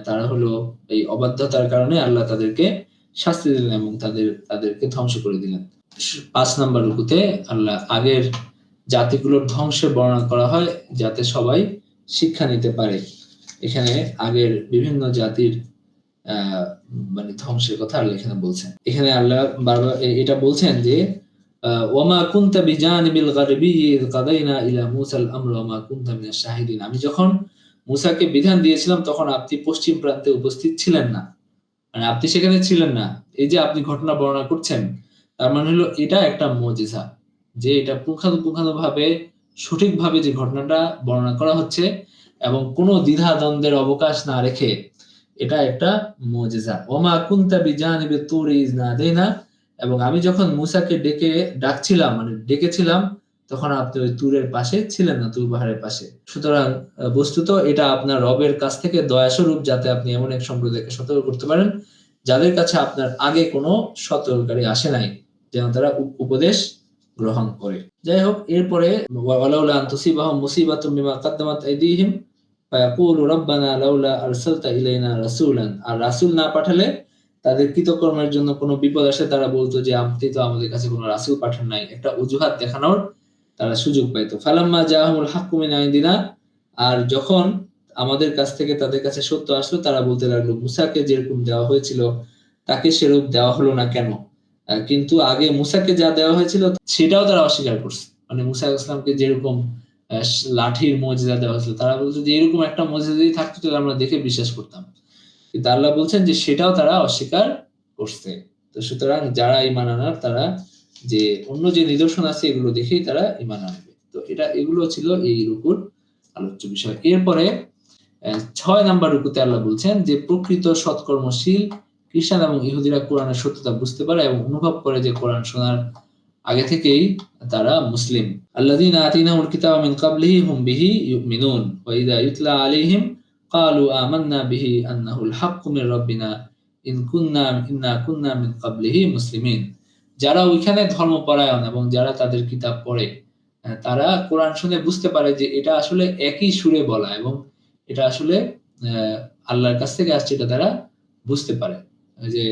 তারা হলো এই অবাধ্যতার কারণে আল্লাহ তাদেরকে শাস্তি দিলেন এবং তাদেরকে ধ্বংস করে দিলেন। 5 নাম্বার রুকুতে আল্লাহ আগের জাতিগুলোর ধ্বংসের বর্ণনা করা হয় যাতে সবাই শিক্ষা নিতে পারে। এখানে আগের বিভিন্ন জাতির মানে ধ্বংসের কথা আল্লাহ এখানে বলছেন। এখানে আল্লাহ বারবার এটা বলছেন যে ওয়ামা কুনতা বিজানিবিল গারবি ইয কাদাইনা ইলা মুসাল আমর ওয়ামা কুনতা মিনাশ শাহিদিন, আমি যখন মুসাকে বিধান দিয়েছিলাম তখন আপনি পশ্চিম প্রান্তে উপস্থিত ছিলেন না, মানে আপনি সেখানে ছিলেন না। এই যে আপনি ঘটনা বর্ণনা করছেন, তার মানে হলো এটা একটা মুজিজা, যে এটা পুঙ্খানুপুঙ্খানুভাবে সঠিকভাবে যে ঘটনাটা বর্ণনা করা হচ্ছে এবং কোনো দ্বিধা দ্বন্দ্বের অবকাশ না রেখে, এটা একটা মুজিজা। ওমা কুনতা বিজানিবি তুরি ইয নাদাইনা, এবং আমি যখন মুসাকে ডাকছিলাম, মানে ডেকেছিলাম, তখন আপনি ওই তুরের পাশে ছিলেন না, তুর পাহাড়ের পাশে। সুতরাং বস্তুত এটা আপনার রবের কাছ থেকে দয়াস্বরূপ, যাতে আপনি এমন এক সম্প্রদায়কে সতর্ক করতে পারেন যাদের কাছে আপনার আগে কোনো সতর্ককারী আসে নাই, যেন তারা উপদেশ গ্রহণ করে। যাই হোক, এরপরে ওয়ালাউলা আন তুসিবাহুম মুসিবাতুম বিমা কাদ্দামাত আইদিহিম ফায়াকুলু রাব্বানা লাউলা আরসালতা ইলাইনা রাসূলান, আর রাসূল না পাঠালে তাদের কৃতকর্মের জন্য কোনো বিপদ আসে, তারা বলতো যে আপনি তো আমাদের কাছে কোনো রাসূল পাঠান নাই, একটা অজুহাত দেখানোর তারা সুযোগ পাইতো। ফালাম্মা জাআহুমুল হাক্কু মিন ইনদিনা, আর যখন আমাদের কাছ থেকে তাদের কাছে সত্য আসলো, তারা বলতে লাগলো মুসাকে যেরকম দেওয়া হয়েছিল তাকে সেরূপ দেওয়া হলো না কেন? কিন্তু আগে মুসাকে যা দেওয়া হয়েছিল সেটাও তারা অস্বীকার করছে। মানে মুসা ইসলামকে যেরকম লাঠির মুজিজা দেওয়া হয়েছিল, তারা বলছে যে এরকম একটা মুজিজা যদি থাকতো তাহলে আমরা দেখে বিশ্বাস করতাম। কিন্তু আল্লাহ বলছেন যে সেটাও তারা অস্বীকার করছে। তো সুতরাং যারা ঈমান আনার, তারা যে অন্য যে নিদর্শন আছে এগুলো দেখেই তারা ঈমান আনবে। তো এগুলো ছিল এই রুকুর আলোচ্য বিষয়। এরপরে 6 নাম্বার রুকুতে আল্লাহ বলছেন যে প্রকৃত সৎকর্মশীল খ্রিস্টান এবং ইহুদিরা কোরআনের সত্যতা বুঝতে পারে এবং অনুভব করে যে কোরআন শোনার আগে থেকেই তারা মুসলিম। আল্লাযীনা আতাইনাহুল কিতাবা মিন ক্বাবলিহি হুম বিহি ইউমিনুন ওয়া ইযা ইউতলা আলাইহিম ক্বালু আমান্না বিহি আন্নাহুল হাক্কু মির রাব্বিনা ইন্না কুন্না মিন ক্বাবলিহি মুসলিমিন। যারা ওইখানে ধর্মপরায়ণ এবং যারা তাদের কিতাব পড়ে, তারা কোরআন শুনে বুঝতে পারে যে এটা আসলে একই সুরে বলা এবং এটা আসলে আল্লাহর কাছ থেকে আসছে, এটা তারা বুঝতে পারে। যে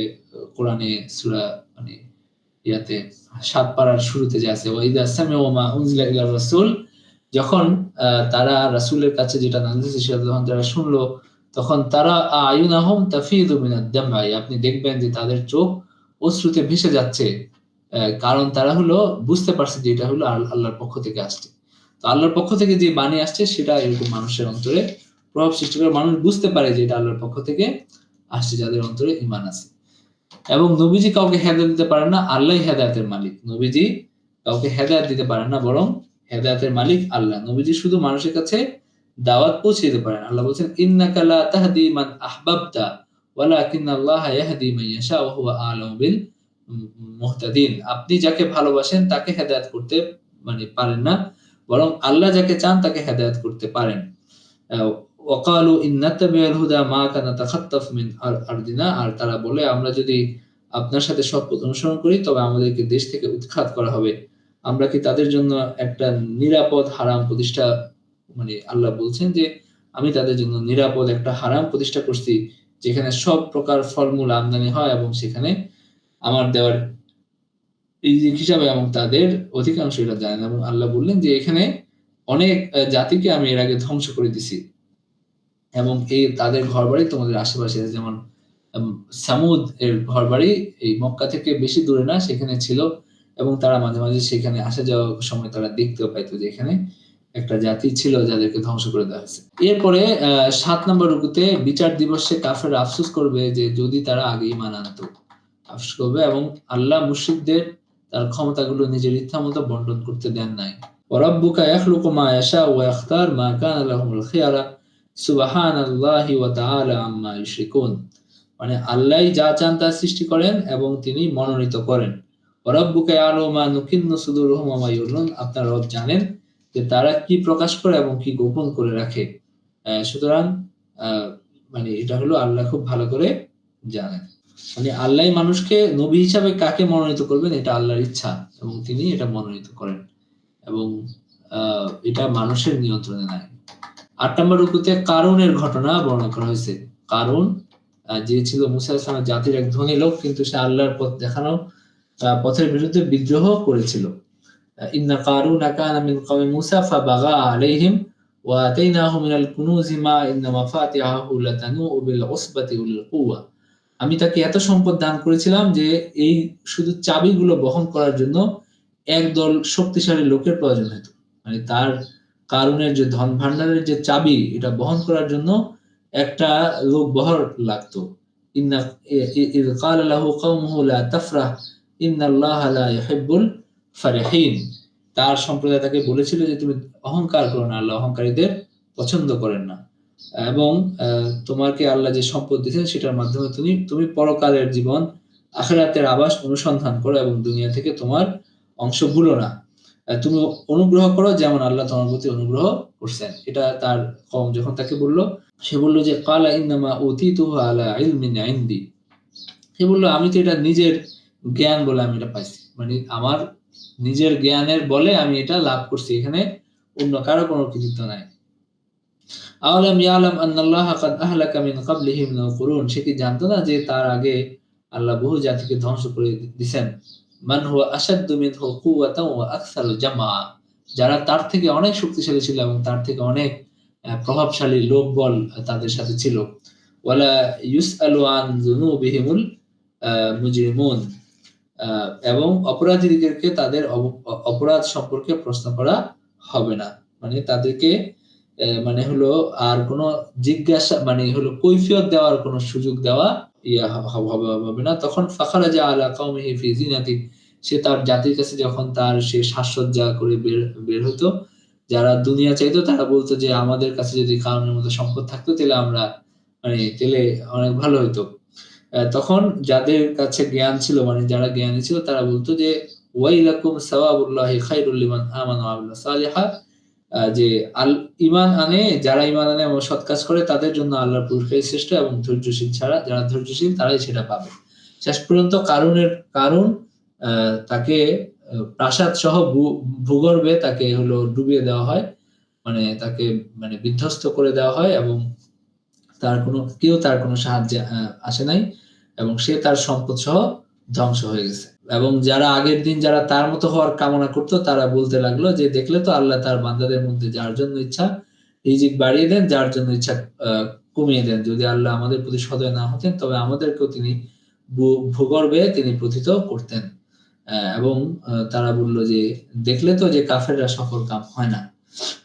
কোরআনে সূরা মানে ইয়াতে 7 পারার শুরুতে যে আছে ওয়াইদা সামিউ মা উনজিলা ইলার রাসূল, যখন তারা রাসূলের কাছে যেটা নাযিল হয়েছে সেটা যখন তারা শুনলো, তখন তারা আয়ুনাহুম তাফিদু মিনাদ দামআ, আপনি দেখবেন যে তাদের চোখ অশ্রুতে ভেসে যাচ্ছে, কারণ তারা হলো বুঝতে পারছে যে এটা হলো আল্লাহর পক্ষ থেকে আসছে। তো আল্লাহর পক্ষ থেকে যে বাণী আসছে সেটা এরকম মানুষের অন্তরে প্রভাব সৃষ্টি করে, মানুষ বুঝতে পারে যে এটা আল্লাহর পক্ষ থেকে আসছে, যাদের অন্তরে ঈমান আছে। এবং নবীজি কাউকে হেদায়েত দিতে পারেন না, আল্লাহই হেদায়েতের মালিক। নবীজি কাউকে হেদায়েত দিতে পারেন না, বরং হেদায়েতের মালিক আল্লাহ। নবীজি শুধু মানুষের কাছে দাওয়াত পৌঁছে দিতে পারেন। আল্লাহ বলেন ইন্নাকা লা তাহদি মান আহবাবতা ওয়ালাকিন্নাল্লাহা ইয়াহদি মান ইয়াশা ওয়া হুয়া আ'লামু বিল মুহতাদিন, আপনি যাকে ভালোবাসেন তাকে হেদায়েত করতে পারেন না, বরং আল্লাহ যাকে চান তাকে হেদায়েত করতে পারেন। ওয়াকালু ইন নাত্তাবিউল হুদা মাআকা নাতাখাত্তাফ মিন আরদিনা, আর তারা বলে আমরা যদি আপনার সাথে সৎ পথ অনুসরণ করি তবে আমাদেরকে দেশ থেকে উৎখাত করা হবে। আমরা কি তাদের জন্য একটা নিরাপদ হারাম প্রতিষ্ঠা, আল্লাহ বলছেন যে আমি তাদের জন্য নিরাপদ একটা হারাম প্রতিষ্ঠা করছি যেখানে সব প্রকার ফলমূল আমদানি হয় এবং সেখানে আমার দেওয়ার রিজিক হিসাবে, এবং তাদের অধিকাংশ এটা জানে না। এবং আল্লাহ বললেন যে এখানে অনেক জাতিকে আমি এর আগে ধ্বংস করে দিছি এবং তাদের ঘরবাড়ি তোমাদের আশেপাশে আছে। যেমন সামুদ এর ঘরবাড়ি এই মক্কা থেকে বেশি দূরে না, সেখানে ছিল এবং তারা মাঝে, মাঝে সেখানে আসা যাওয়ার সময় তারা দেখতেও পাইত যে এখানে একটা জাতি ছিল যাদেরকে ধ্বংস করে দেওয়া হয়েছে। এরপরে ৭ নম্বর রুকুতে বিচার দিবসে কাফেররা আফসোস করবে যে যদি তারা আগে ঈমান আনতো। আফসোস করবে এবং আল্লাহ মুশরিকদের তার ক্ষমতাগুলো নিজের ইচ্ছামতো বন্টন করতে দেন নাই। ওয়া রাব্বুকা ইয়াখলুকু মা ইয়াশাউ ওয়া ইখতার মা কানা লাহুমুল খিয়ারা সুবহানাল্লাহি ওয়া তাআলা আম্মা ইউশরিকুন। আল্লাহই যা চান তা সৃষ্টি করেন এবং তিনি মনোনীত করেন। ওয়া রাব্বুকা ইয়ালামু মা নুকিন্নু সুদুরুহুম ওয়া মা ইউ'লিনুন, আপনার রব জানেন যে তারা কি প্রকাশ করে এবং কি গোপন করে রাখে। সুতরাং এটা হলো আল্লাহ খুব ভালো করে জানেন। আল্লাহই মানুষকে নবী হিসাবে কাকে মনোনীত করবেন এটা আল্লাহর ইচ্ছা এবং তিনি এটা মনোনীত করেন এবং এটা মানুষের নিয়ন্ত্রণে নাই। ৮ নম্বর রুকুতে কারুনের ঘটনা বর্ণনা করা হয়েছে। কারুন যে ছিল মূসা আলাইহিস সালামের জাতির এক ধনী লোক, কিন্তু সে আল্লাহর পথ দেখানো পথের বিরুদ্ধে বিদ্রোহ করেছিল। ইন্না কারুনা কানা মিন কওমি মূসা ফাবাগা আলাইহিম ওয়া আতাইনাহু মিনাল কুনুজি মা ইন্না মাফাতিহাহু লাতানূউ বিল উসবাতি উলিল কুওয়া। আমি তাকে এত সম্পদ দান করেছিলাম যে এই শুধু চাবিগুলো বহন করার জন্য একদল শক্তিশালী লোকের প্রয়োজন হতো। তার কারুনের যে ধন ভান্ডারের যে চাবি এটা বহন করার জন্য একটা লোক বহর লাগতো। ইন্না ইয ক্বালা লাহু কওমুহু লা তাফরাহ ইন্নাল্লাহা লা ইউহিব্বুল ফারিহিন। তার সম্প্রদায় তাকে বলেছিল যে তুমি অহংকার করো না, আল্লাহ অহংকারীদের পছন্দ করেন না। এবং তোমাকে আল্লাহ যে সম্পদ দিয়েছেন সেটার মাধ্যমে তুমি পরকালের জীবন আখিরাতের আবাস অনুসন্ধান করো এবং দুনিয়া থেকে তোমার অংশ ভুলো না। তুমি অনুগ্রহ করো যেমন আল্লাহ তোমার প্রতি অনুগ্রহ করছেন। এটা তার কওম যখন তাকে বলল, সে বলল যে ক্বালা ইন্নামা উতিতুহু আলা ইলমিন ইনদি। সে বলল আমি তো এটা নিজের জ্ঞান বলে আমি এটা পাইছি। আমার নিজের জ্ঞানের বলে আমি এটা লাভ করছি, এখানে অন্য কারো কোনো কৃতিত্ব নাই। আওয়ালাম ইয়ালাম আন্নাল্লাহা কাদ আহলাকা মিন ক্বাবলিহি মিনাল কুরুন, সে কি জানতো না যে তার আগে আল্লাহ বহু জাতিকে ধ্বংস করে দিয়েছেন। মান হুয়া আশাদ্দু মিনহু কুওয়াতান ওয়া আকসারু জামআ, যারা তার থেকে অনেক শক্তিশালী ছিল এবং তার থেকে অনেক প্রভাবশালী লোকবল তাদের সাথে ছিল। ওয়ালা ইউসআলু আন যুনুবিহিমুল মুজরিমুন, এবং অপরাধীদেরকে তাদের অপরাধ সম্পর্কে প্রশ্ন করা হবে না। তাদেরকে হলো আর কোনো জিজ্ঞাসা হলো কৈফিয়ত দেওয়ার কোনো সুযোগ দেওয়া হবে না। তখন ফাখারাজা আলা কওমিহি ফি জিনাতি, সে তার জাতির কাছে যখন সে সাজসজ্জা করে বের হতো, যারা দুনিয়া চাইতো তারা বলতো যে আমাদের কাছে যদি কারুনের মতো সম্পদ থাকতো তাহলে আমরা তাহলে অনেক ভালো হইতো। তখন যাদের কাছে জ্ঞান ছিল, যারা জ্ঞানী ছিল তারা বলতো যে ওয়াইলাকুম সাওয়াবুল্লাহি খায়রুল লিমান আমানা ওয়া আমিলা সালিহা, যে যারা ঈমান আনে এবং সৎ কাজ করে তাদের জন্য আল্লাহর পুরস্কারই শ্রেষ্ঠ এবং যারা ধৈর্যশীল তারাই সেটা পাবে। শেষ পর্যন্ত কারুন তাকে প্রাসাদ সহ ভূগর্ভে তাকে হলো ডুবিয়ে দেওয়া হয়, তাকে বিধ্বস্ত করে দেওয়া হয় এবং তার কোনো সাহায্যে আসে নাই এবং সে তার সম্পদ সহ ধ্বংস হয়ে গেছে। এবং যারা আগের দিন যারা তার মতো হওয়ার কামনা করত তারা বলতে লাগলো যে দেখলে তো আল্লাহ তার বান্দাদের মধ্যে যার জন্য ইচ্ছা রিজিক বাড়িয়ে দেন, যার জন্য ইচ্ছা কমিয়ে দেন। যদি আল্লাহ আমাদের প্রতি সদয় না হতেন তবে আমাদেরকেও তিনি ভূগর্ভে তিনি প্রথিত করতেন। এবং তারা বলল যে দেখলে তো যে কাফেররা সফল কাম হয় না।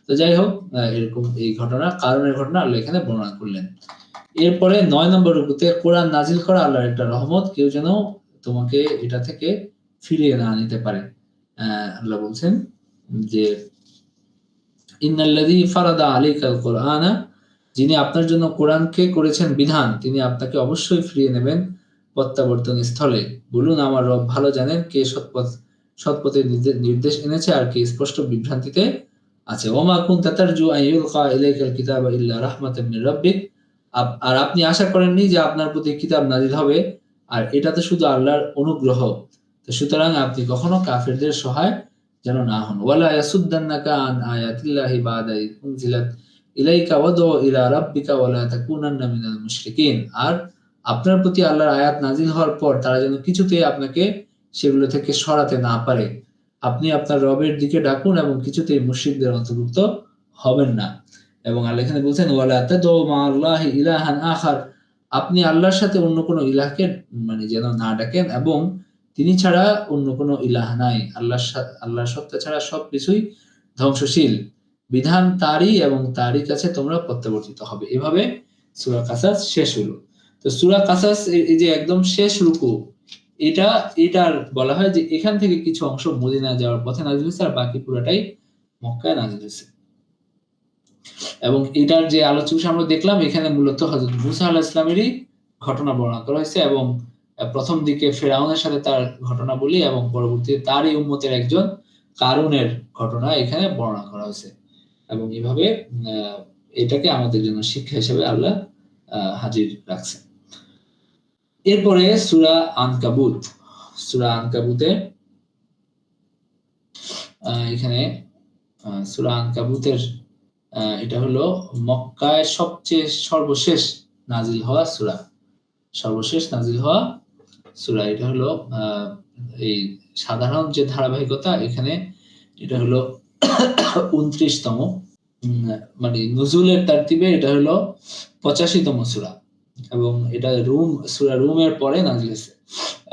তো যাই হোক, এরকম এই কারণের ঘটনা আল্লাহ এখানে বর্ণনা করলেন। এরপরে ৯ নম্বর রুকুতে কোরআন নাজিল করা আল্লাহর একটা রহমত, কেউ যেন তোমাকে এটা থেকে ফিরিয়ে না নিতে পারে। আল্লাহ বলছেন যে ইন্নাল্লাযী ফারাদা আলাইকাল কুরআনা, যিনি আপনার জন্য কোরআনকে করেছেন বিধান, তিনি আপনাকে অবশ্যই ফিরিয়ে নেবেন। প্রত্যাবর্তন স্থলে। বলুন, আমার রব ভালো জানেন কে সৎপথে নির্দেশ এনেছে আর কে স্পষ্ট বিভ্রান্তিতে আছে। ওমা কুনতা তারজু আন ইউলকা ইলাইকাল কিতাবা ইল্লা রাহমাতাম মির রাব্বিক। আর আপনি আশা করেননি যে আপনার প্রতি কিতাব নাযিল হবে, আর এটা তো শুধু আল্লাহর অনুগ্রহ। তো সুতরাং আপনি কখনো কাফেরদের সহায় যেন না হন। ওয়ালা ইয়াসুদ্দান্নাকা আন আয়াতিল্লাহি বাদা ইয উনজিলাত ইলাইকা ওয়াদউ ইলা রাব্বিকা ওয়ালা তাকুনান্না মিনাল মুশরিকিন। আর আপনার প্রতি আল্লাহর আয়াত নাযিল হওয়ার পর তারা যেন কিছুতেই আপনাকে সেগুলো থেকে সরাতে না পারে। আপনি আপনার রবের দিকে ডাকুন এবং কিছুতেই মুশরিকদের অন্তর্ভুক্ত হবেন না। এবং আল্লাহ এখানে বলছেন ওয়ালা তাদউ মা'আল্লাহি ইলাহান আখার। আপনি আল্লাহর সাথে অন্য কোনো ইলাহকে যেন না ডাকেন, এবং তিনি ছাড়া অন্য কোনো ইলাহ নাই। আল্লাহর সত্তা ছাড়া সবকিছুই ধ্বংসশীল। বিধান তারই এবং তারই কাছে তোমরা প্রত্যাবর্তিত হবে। এভাবে সূরা কাসাস শেষ হলো। তো সূরা কাসাস এই যে একদম শেষ রুকু, এটার বলা হয় যে এখান থেকে কিছু অংশ মদিনা যাওয়ার পথে নাযিল হয়েছে, আর বাকি পুরাটাই মক্কায় নাযিল হয়েছে। এবং এটার যে আলোচ্য বিষয় আমরা দেখলাম, এখানে মূলত হযরত মূসা আলাইহিস সালামেরই ঘটনা বর্ণনা করা হয়েছে, এবং প্রথম দিকে ফেরাউনের সাথে তার ঘটনা বলি, এবং পরবর্তীতে তারই উম্মতের একজন কারুনের ঘটনা এখানে বর্ণনা করা হয়েছে। এবং এভাবে এটাকে আমাদের জন্য শিক্ষা হিসেবে আল্লাহ হাজির রাখছেন। এরপরে সূরা আনকাবুত। সূরা আনকাবুতে এখানে সূরা আনকাবুতের এটা হলো মক্কায় সর্বশেষ নাজিল হওয়া সূরা। সর্বশেষ নাজিল হওয়া সূরা। এটা হলো এই সাধারণ যে ধারাবাহিকতা, এখানে এটা হলো 29তম, নুজুলের তারতিবে এটা হলো 85তম সূরা, এবং এটা সূরা রুমের পরে নাজিল হয়েছে,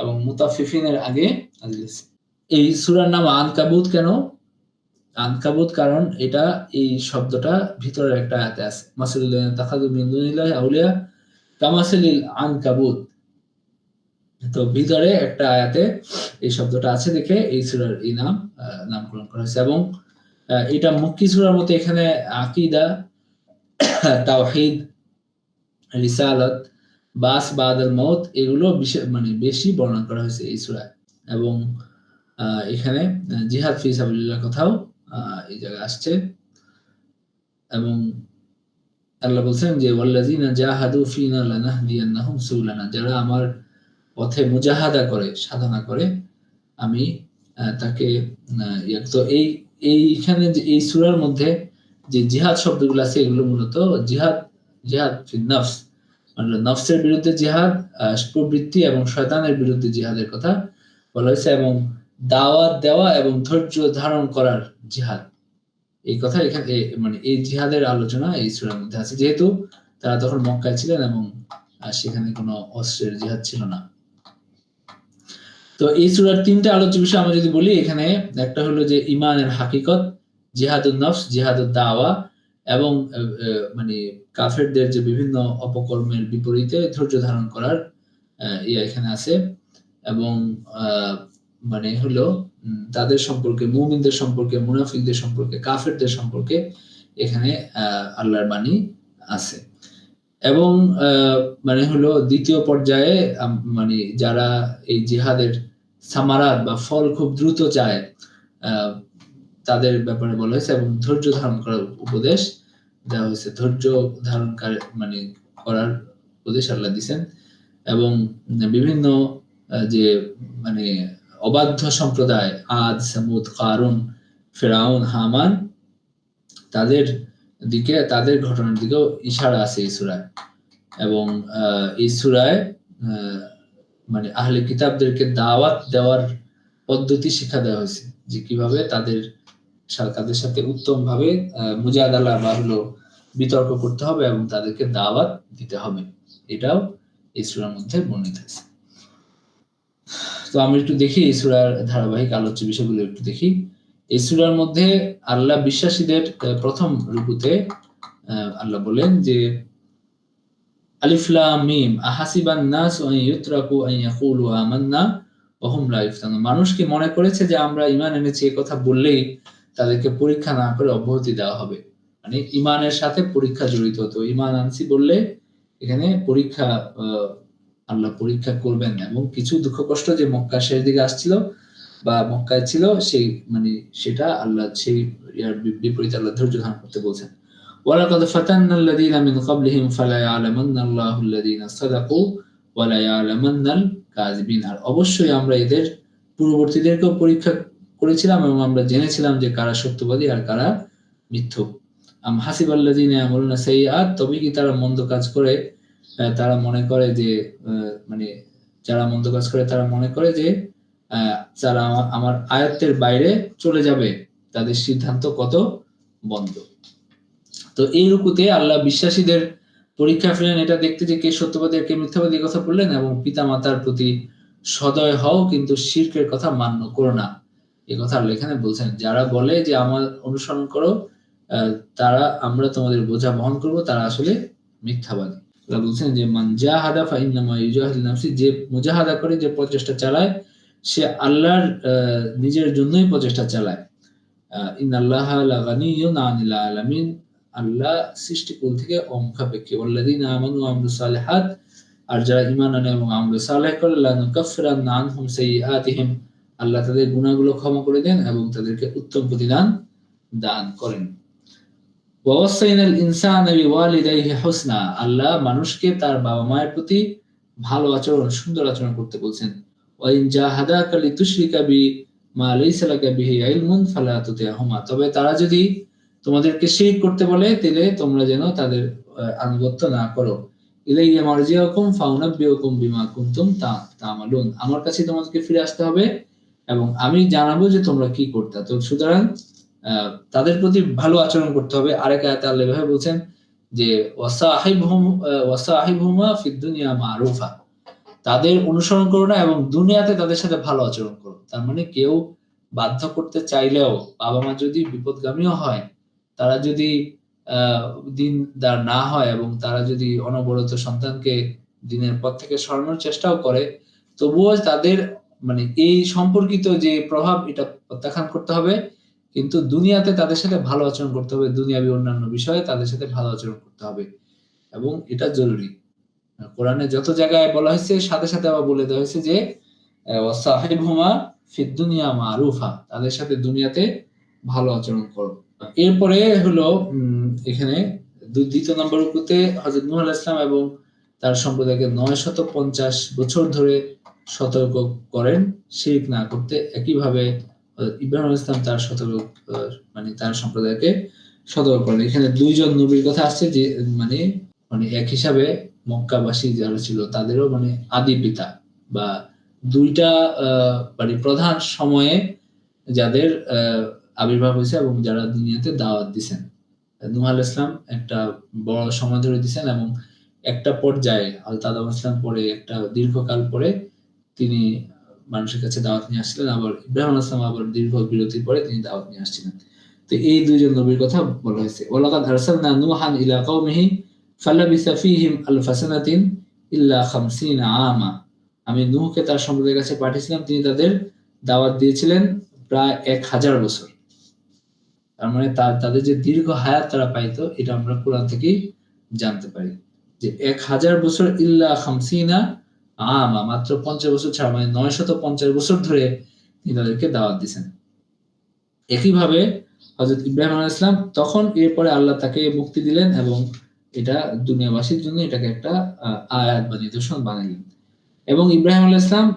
এবং মুতাফফিফিনের আগে নাজিল হয়েছে। এই সূরার নাম আনকাবুত কেন? আনকাবুত কারণ এটা এই শব্দটা ভিতরের একটা আয়াতে আছে। মাসালুল্লাযিনা তাখাযু মিন দুনিল্লাহি আউলিয়া কামাসালিল আনকাবুত। তো ভিতরে একটা আয়াতে এই শব্দটা আছে দেখে এই সূরার এই নামকরণ করা হয়েছে। এবং এটা মক্কি সূরার মতো এখানে আকীদা, তাওহীদ, রিসালাত, বাস বাদাল মাউত এগুলো বেশি বর্ণনা করা হয়েছে এই সূরায়। এবং এখানে জিহাদ ফি সাবিলিল্লাহ কথাও এই জায়গায় আসছে। এবং আল্লাহ বলছেন যে ওয়াল্লাযিনা জাহাদু ফিনা লানাহদিয়ান্নাহুম সুবুলানা। যারা আমার পথে মুজাহাদা করে, সাধনা করে, আমি তাকে তো এইখানে যে এই সূরার মধ্যে যে জিহাদ শব্দগুলো আছে, এগুলো মূলত জিহাদ ফিন নফস, নফসের বিরুদ্ধে জিহাদ, প্রবৃত্তি এবং শয়তানের বিরুদ্ধে জিহাদের কথা বলা হয়েছে, এবং দাওয়াত দেওয়া এবং ধৈর্য ধারণ করার জিহাদ, এই কথা এখানে এই জিহাদের আলোচনা এই সূরার মধ্যে আছে, যেহেতু তারা তখন মক্কায় ছিলেন এবং সেখানে কোনো অস্ত্রের জিহাদ ছিল না। তো এই সূরার 3টা আলোচ্য বিষয় আমরা যদি বলি, এখানে একটা হলো যে ঈমানের হাকিকত, জিহাদুন নফস, জিহাদুদ দাওয়া, এবং কাফেরদের যে বিভিন্ন অপকর্মের বিপরীতে ধৈর্য ধারণ করার এখানে আছে। এবং হলো তাদের সম্পর্কে, মুমিনদের সম্পর্কে, মুনাফিকদের সম্পর্কে, কাফেরদের সম্পর্কে এখানে আল্লাহর বাণী আছে। এবং হলো দ্বিতীয় পর্যায়ে যারা এই জিহাদের সামারাত বা ফল খুব দ্রুত চায়, তাদের ব্যাপারে বলা হয়েছে, এবং ধৈর্য ধারণ করার উপদেশ দেওয়া হয়েছে। ধৈর্য ধারণ করার উপদেশ আল্লাহ দিয়েছেন। এবং বিভিন্ন যে অবাধ্য সম্প্রদায়, আদ, সামুদ, কারুন, ফেরাউন, হামান, তাদের ঘটনার দিকেও ইশারা আছে এই সূরায়। এবং এই সূরায় আহলে কিতাবদেরকে দাওয়াত দেওয়ার পদ্ধতি শিক্ষা দেওয়া হয়েছে, যে কিভাবে তাদের সাথে উত্তম ভাবে মুজাদালা বা হলো বিতর্ক করতে হবে এবং তাদেরকে দাওয়াত দিতে হবে। এটাও এই সূরার মধ্যে বর্ণিত আছে। তো আমরা একটু দেখি এই সূরার ধারাবাহিক আলোচ্য বিষয়গুলো একটু দেখি। এই সূরার মধ্যে আল্লাহ বিশ্বাসীদের প্রথম রুকুতে আল্লাহ বলেন যে আলিফ লাম মিম আহাসিবান নাস আন ইউতরাকু আন ইয়াকুলু আমান্না ওয়া হুম লা ইফতানুন। মানুষ কি মনে করেছে যে আমরা ঈমান এনেছি এই কথা বললেই তাদেরকে পরীক্ষা না করে অব্যাহতি দেওয়া হবে? ঈমানের সাথে পরীক্ষা জড়িত। তো ঈমান আনছি বললে এখানে পরীক্ষা আল্লাহ পরীক্ষা করবেন, এবং কিছু দুঃখ কষ্ট যে মক্কা শেষ দিকে আসছিল বা মক্কায় ছিল সেই সেটা আল্লাহ সেই ইয়ার বিপরীতে আল্লাহ ধৈর্য ধারণ করতে বলছেন। ওয়ালাকাদ ফাতান্নাল লাযীনা মিন ক্বাবলিহিম ফালা ইয়ালামান্নাল্লাহু আল্লাযীনা সাদাকু ওয়া লা ইয়ালামান্নাল কাযিবিন। আর অবশ্যই আমরা এদের পূর্ববর্তীদেরকেও পরীক্ষা করেছিলাম এবং আমরা জেনেছিলাম যে কারা সত্যবাদী আর কারা মিথ্যুক। হাসিবাল্লাযীনা ইয়ামালুনা সাইয়্যাত, তবে কি তারা মন্দ কাজ করে, তারা মনে করে যে যারা মন্দ কাজ করে তারা মনে করে যে যারা আমার আয়াতের বাইরে চলে যাবে, তাদের সিদ্ধান্ত কত বন্ধ। তো এই রুকুতে আল্লাহ বিশ্বাসীদের পরীক্ষা ফেলেন এটা দেখতে যে কে সত্যবাদী আর কে মিথ্যাবাদী কথা বললেন, এবং পিতা মাতার প্রতি সদয় হও, কিন্তু শিরকের কথা মান্য করো না। এই কথা আল্লাহ এখানে বলছেন। যারা বলে যে আমার অনুসরণ করো, তারা আমরা তোমাদের বোঝা বহন করব, তারা আসলে মিথ্যাবাদী। আল্লাহ বলছেন যে মান জাহাদা ফাইন্নামা ইউজাহিদু নাফসি, যে মুজাহাদা করে, যে প্রচেষ্টা চালায়, সে আল্লাহর নিজের জন্যই প্রচেষ্টা চালায়। ইন্নাল্লাহা লাগানিয়ুন আনিল আলামিন, আল্লাহ সৃষ্টিকুল থেকে অমুখাপেক্ষী। ওয়াল্লাযীনা আমানু ওয়া আমিলুস সালিহাত, আর যারা ঈমান আনে এবং আমল সালেহ করে, লানুকাফিরান্না আনহুম সাইয়্যাতিহিম, আল্লাহ তাদের গুনাহগুলো ক্ষমা করে দেন এবং তাদেরকে উত্তম প্রতিদান দান করেন। ওয়াসাইনাল ইনসানা বিওয়ালিদাইহি হুসনা, আল্লাহ মানুষকে তার বাবা মায়ের প্রতি ভালো আচরণ, সুন্দর আচরণ করতে বলছেন। ওয়া ইন জাহাদাকা লিতুশরিকা বি মা লাইসা লাকা বিহি ইলমুন ফালা তুতি'হুমা, তবে তারা যদি তোমাদেরকে শিরক করতে বলে, তাহলে তোমরা যেন তাদের আনুগত্য না করো। ইলাইয়া মারজিউকুম ফাউনাব্বিউকুম বিমা কুনতুম তা'মালুন, আমার কাছে তোমাদেরকে ফিরে আসতে হবে এবং আমি জানাবো যে তোমরা কি করতে। তো সুতরাং তাদের প্রতি ভালো আচরণ করতে হবে। আরেক আয়াতে আল্লাহ এভাবে বলছেন যে ওয়াসাহিবহুমা ফিদ দুনিয়া মারুফা, তাদের অনুসরণ করো না এবং দুনিয়াতে তাদের সাথে ভালো আচরণ করো। তার মানে কেউ বাধ্য করতে চাইলেও, বাবা মা যদি বিপদগামীও হয়, তারা যদি দিনদার না হয় এবং তারা যদি অনবরত সন্তানকে দিনের পথ থেকে সরানোর চেষ্টাও করে, তবুও তাদের এই সম্পর্কিত যে প্রভাব, এটা প্রত্যাখ্যান করতে হবে। কিন্তু দুনিয়াতে তাদের সাথে ভালো আচরণ করতে হবে, দুনিয়াবী অন্যান্য বিষয়ে তাদের সাথে ভালো আচরণ করতে হবে, এবং এটা জরুরি। কোরআনে যত জায়গায় বলা হয়েছে, সাথে সাথে আবার বলে দেওয়া হয়েছে যে ওয়াসাহিবহুমা ফিদ দুনিয়া মারুফা, তাদের সাথে দুনিয়াতে ভালো আচরণ করো। এরপরে হলো এখানে দ্বিতীয় নম্বর রুকুতে হযরত নূহ আলাইহিস সালাম এবং তার সম্প্রদায়কে 950 বছর ধরে সতর্ক করেন শিরক না করতে। একইভাবে ইব্রাহিম আলাইহিস সালাম তার তার সম্প্রদায়কে সতর্ক করেন। এখানে দুইজন নবীর কথা আসছে, যে এক হিসাবে মক্কাবাসী যারা ছিল তাদেরও আদি পিতা বা দুইটা প্রধান সময়ে যাদের আবির্ভাব হয়েছে এবং যারা দুনিয়াতে দাওয়াত দিচ্ছেন। নূহ আলাইহিস সালাম একটা বড় সময় ধরে দিচ্ছেন, এবং একটা পর্যায়ে হযরত আদম আলাইহিস সালাম পরে একটা দীর্ঘকাল পরে তিনি মানুষের কাছে দাওয়াত নিয়ে আসছিলেন, আবার ইব্রাহিম আলাইহিস সালাম আবার দীর্ঘ বিরতির পরে তিনি দাওয়াত নিয়ে আসছিলেন। তো এই দুইজন নবীর কথা বলা হয়েছে। ওয়ালাকাদ আরসালনা নূহান ইলা কওমিহি ফালাবিসা ফীহিম আলফা সানাতিন ইল্লা 50 আমা, আমি নূহকে তার সম্প্রদায়ের কাছে পাঠিয়েছিলাম, তিনি তাদের দাওয়াত দিয়েছিলেন প্রায় 1000 বছর। তার মানে তাদের যে দীর্ঘ হায়াত তারা পাইতো, এটা আমরা কোরআন থেকেই জানতে পারি যে 1000 বছর, ইল্লা 50 আমা, মাত্র 50 বছর ছাড়া, 950 বছর ধরে তিনি তাদেরকে দাওয়াত দিয়েছেন। একইভাবে হযরত ইব্রাহিম আলাইহিস সালাম, তখন এরপরে আল্লাহ তাকে মুক্তি দিলেন এবং এটা দুনিয়াবাসীর জন্য এটাকে একটা আয়াত বা নিদর্শন বানাইলেন। এবং ইব্রাহিম আলাইহিস সালাম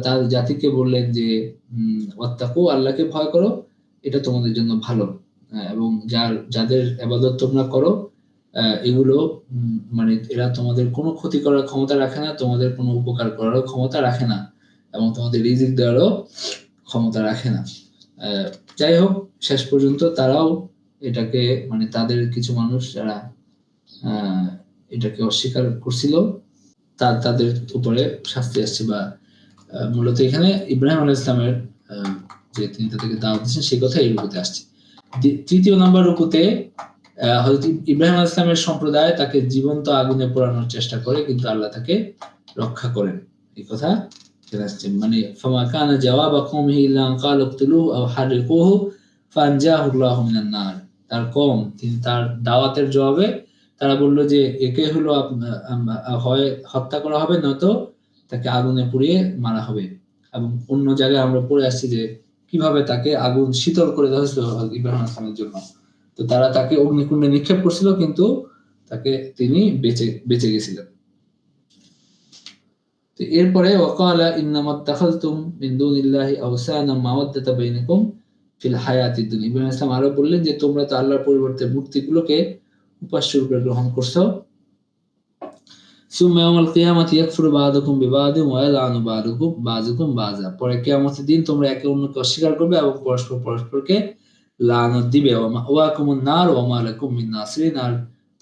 তার জাতিকে বললেন যে ওয়াত্তাকু, আল্লাহকে ভয় করো, এটা তোমাদের জন্য ভালো, এবং যাদের ইবাদত তোমরা করো, এগুলো এরা তোমাদের কোনো ক্ষতি করার ক্ষমতা রাখে না, তোমাদের কোনো উপকার করারও ক্ষমতা রাখে না, এবং তোমাদের রিজিক দেওয়ারও ক্ষমতা রাখে না। যাই হোক, শেষ পর্যন্ত তারাও এটাকে তাদের কিছু মানুষ যারা এটাকে অস্বীকার করছিল, তাদের উপরে শাস্তি আসছে। বা মূলত এখানে ইব্রাহিম আলাইহিস সালামের যে তিনি তাদেরকে দাওয়াত দিয়েছেন সেই কথা এই রুকুতে আসছে। তৃতীয় নম্বর রুকুতে হযরত ইব্রাহিম আলাইহিস সালামের সম্প্রদায় তাকে জীবন্ত আগুনে পোড়ানোর চেষ্টা করে, কিন্তু আল্লাহ তাকে রক্ষা করেন, এই কথা আসছে। ফামা কানা জাওয়াবা কওমিহি ইল্লা আন ক্বালু ইকতুলুহু আও হারিকুহু ফানজাহু আল্লাহু মিনান নার, তার কওম তিনি তার দাওয়াতের জবাবে তারা বলল যে একে হলো হয় হত্যা করা হবে, নয়তো তাকে আগুনে পুড়িয়ে মারা হবে। এবং অন্য জায়গায় আমরা পড়ে আসছি যে কিভাবে তাকে আগুন শীতল করে দেওয়া হয়েছিল ইব্রাহিম আলাইহিস সালামের জন্য। তো তারা তাকে অগ্নিকুণ্ডে নিক্ষেপ করছিল, কিন্তু তিনি বেঁচে গেছিলেন। তো এরপরে ওয়াকালা ইন্নামাত্তাখাযতুম মিন দুনিল্লাহি আওসানা মাওয়াদ্দাতা বাইনাকুম ফিল হায়াতিদ দুনিয়া। ইব্রাহিম আলাইহিস সালাম আরো বললেন যে তোমরা তো আল্লাহর পরিবর্তে মূর্তিগুলোকে উপাস্য রূপে গ্রহণ করছো। সুম্মা ইয়াউমাল কিয়ামাতি ইয়াকফুরু বা'দুকুম বিবা'দিন ওয়া ইয়ালআনু বা'দুকুম বা'যা। পরে কিয়ামতের দিন তোমরা একে অন্যকে অস্বীকার করবে এবং পরস্পরকে লানত দিবে। ওয়া মাওয়াকুমুন নার ওয়া মা লাকুম মিন নাসিরিন। আর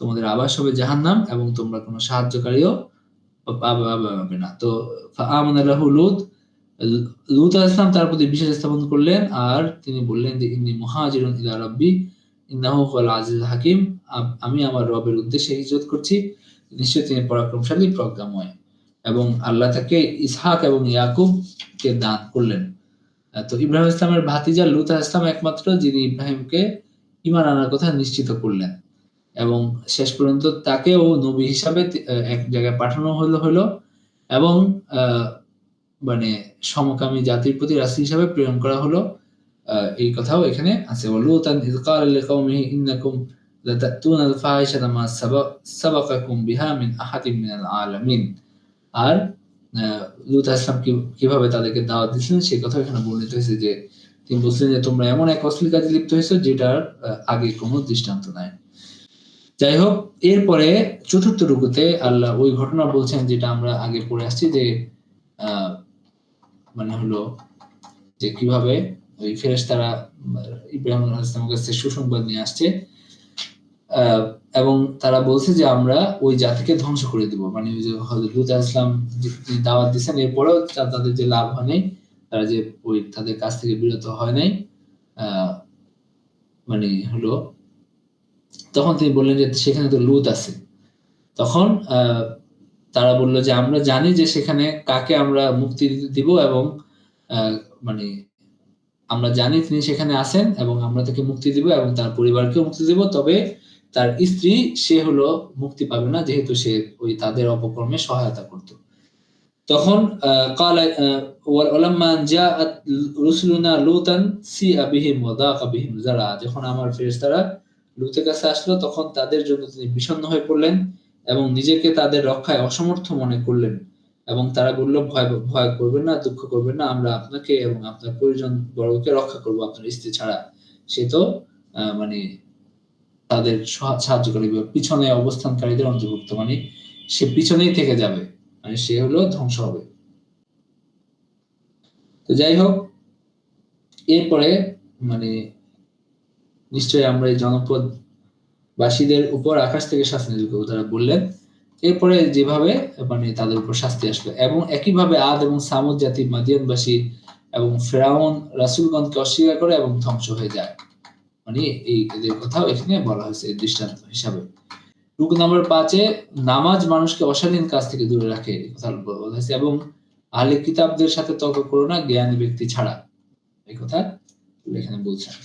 তোমাদের আবাস হবে জাহান্নাম এবং তোমরা কোনো সাহায্যকারীও পাবে না। তো ফাআমানা লাহু লূত আলাইহিস সালাম তার প্রতি বিশ্বাস স্থাপন করলেন আর তিনি বললেন যে ইন্নী মুহাজিরুন ইলা রাব্বি ইন্নাহু হুয়াল আজিজুল হাকিম। আমি আমার রবের উদ্দেশ্যে হিজরত করছি, নিশ্চয়ই তিনি পরাক্রমশালী প্রজ্ঞাময়। এবং আল্লাহ তাকে ইসহাক এবং ইয়াকুবকে দান করলেন। তো ইব্রাহিম ইসলামের ভাতিজা লূত আলাইহিস সালাম একমাত্র যিনি ইব্রাহিমকে ঈমান আনার কথা নিশ্চিত করলেন এবং শেষ পর্যন্ত তাকেও নবী হিসাবে এক জায়গায় পাঠানো হলো এবং মানে সমকামী জাতির প্রতি রাসূল হিসাবে প্রেরণ করা হলো। এই কথাও এখানে আছে। ওয়ালুতান ইয ক্বালা লিকাওমিহি ইন্নাকুম লাতাতুনাল ফাহিশাতা মা সাবাকাকুম বিহা মিন আহাদিন মিনাল আলামিন। আর লূত আলাইহিস সালাম কিভাবে তাদেরকে দাওয়াত দিয়েছিলেন সেই কথা এখানে বর্ণিত হয়েছে যে তিনি বলছিলেন যে তোমরা এমন এক অশ্লীল কাজে লিপ্ত হয়েছো যেটার আগে কোনো দৃষ্টান্ত নাই। যাই হোক, এরপরে চতুর্থ রুকুতে আল্লাহ ওই ঘটনা বলছেন যেটা আমরা আগে পড়ে আসছি যে মানে হলো যে কিভাবে ওই ফেরেশতারা ইব্রাহিম আলাইহিস সালামের কাছে সুসংবাদ নিয়ে আসছে এবং তারা বলছে যে আমরা ওই জাতিকে ধ্বংস করে দিব। মানে ওই যে হযরত লূত আলাইহিস সালাম দাওয়াত দিয়েছেন, এরপরেও তাদের যে লাভ হয় নাই, তারা যে ওই তাদের কাছ থেকে বিরত হয় নাই, মানে হলো তখন তিনি বললেন যে সেখানে তো লূত আছে। তখন তারা বলল যে আমরা জানি যে সেখানে কাকে আমরা মুক্তি দিব এবং মানে আমরা জানি তিনি সেখানে আছেন এবং আমরা তাকে মুক্তি দিব এবং তার পরিবারকেও মুক্তি দিব, তবে তার স্ত্রী সে হলো মুক্তি পাবে না, যেহেতু সে ওই তাদের অপকর্মে সহায়তা করত। তখন ক্বালা ওয়ালাম্মা জাআত রুসুলুনা লূতান সিআ বিহিম ওয়া দাকা বিহিম যারা। যখন আমার ফেরেশতারা লূতের কাছে আসলো তখন তাদের জন্য তিনি বিষণ্ণ হয়ে পড়লেন এবং নিজেকে তাদের রক্ষায় অসমর্থ মনে করলেন এবং তারা বলল ভয় করবেন না, দুঃখ করবেন না, আমরা আপনাকে এবং আপনার পরিজন বর্গকে রক্ষা করব, আপনার স্ত্রী ছাড়া সে তো মানে তাদের সাহায্যকারী পিছনে অবস্থানকারীদের অন্তর্ভুক্ত, মানে সে পিছনেই থেকে যাবে, মানে সে হলো ধ্বংস হবে। তো যাই হোক, এরপরে মানে নিশ্চয়ই আমরা এই জনপদ বাসীদের উপর আকাশ থেকে শাস্তি নাযিল করব, তারা বললেন। এরপরে যেভাবে মানে তাদের উপর শাস্তি আসলো এবং একইভাবে আদ এবং সামুদ জাতি মাদিয়ানবাসী এবং ফেরাউন রাসূলগণকে অস্বীকার করে এবং ধ্বংস হয়ে যায়। মানে এই এদের কথাও এখানে বলা হয়েছে দৃষ্টান্ত হিসাবে। রুকু নাম্বার 5 এ নামাজ মানুষকে অশালীন কাজ থেকে দূরে রাখে এই কথা বলা হয়েছে এবং আহলে কিতাবদের সাথে তর্ক করো না জ্ঞানী ব্যক্তি ছাড়া, এই কথা এখানে বলছেন।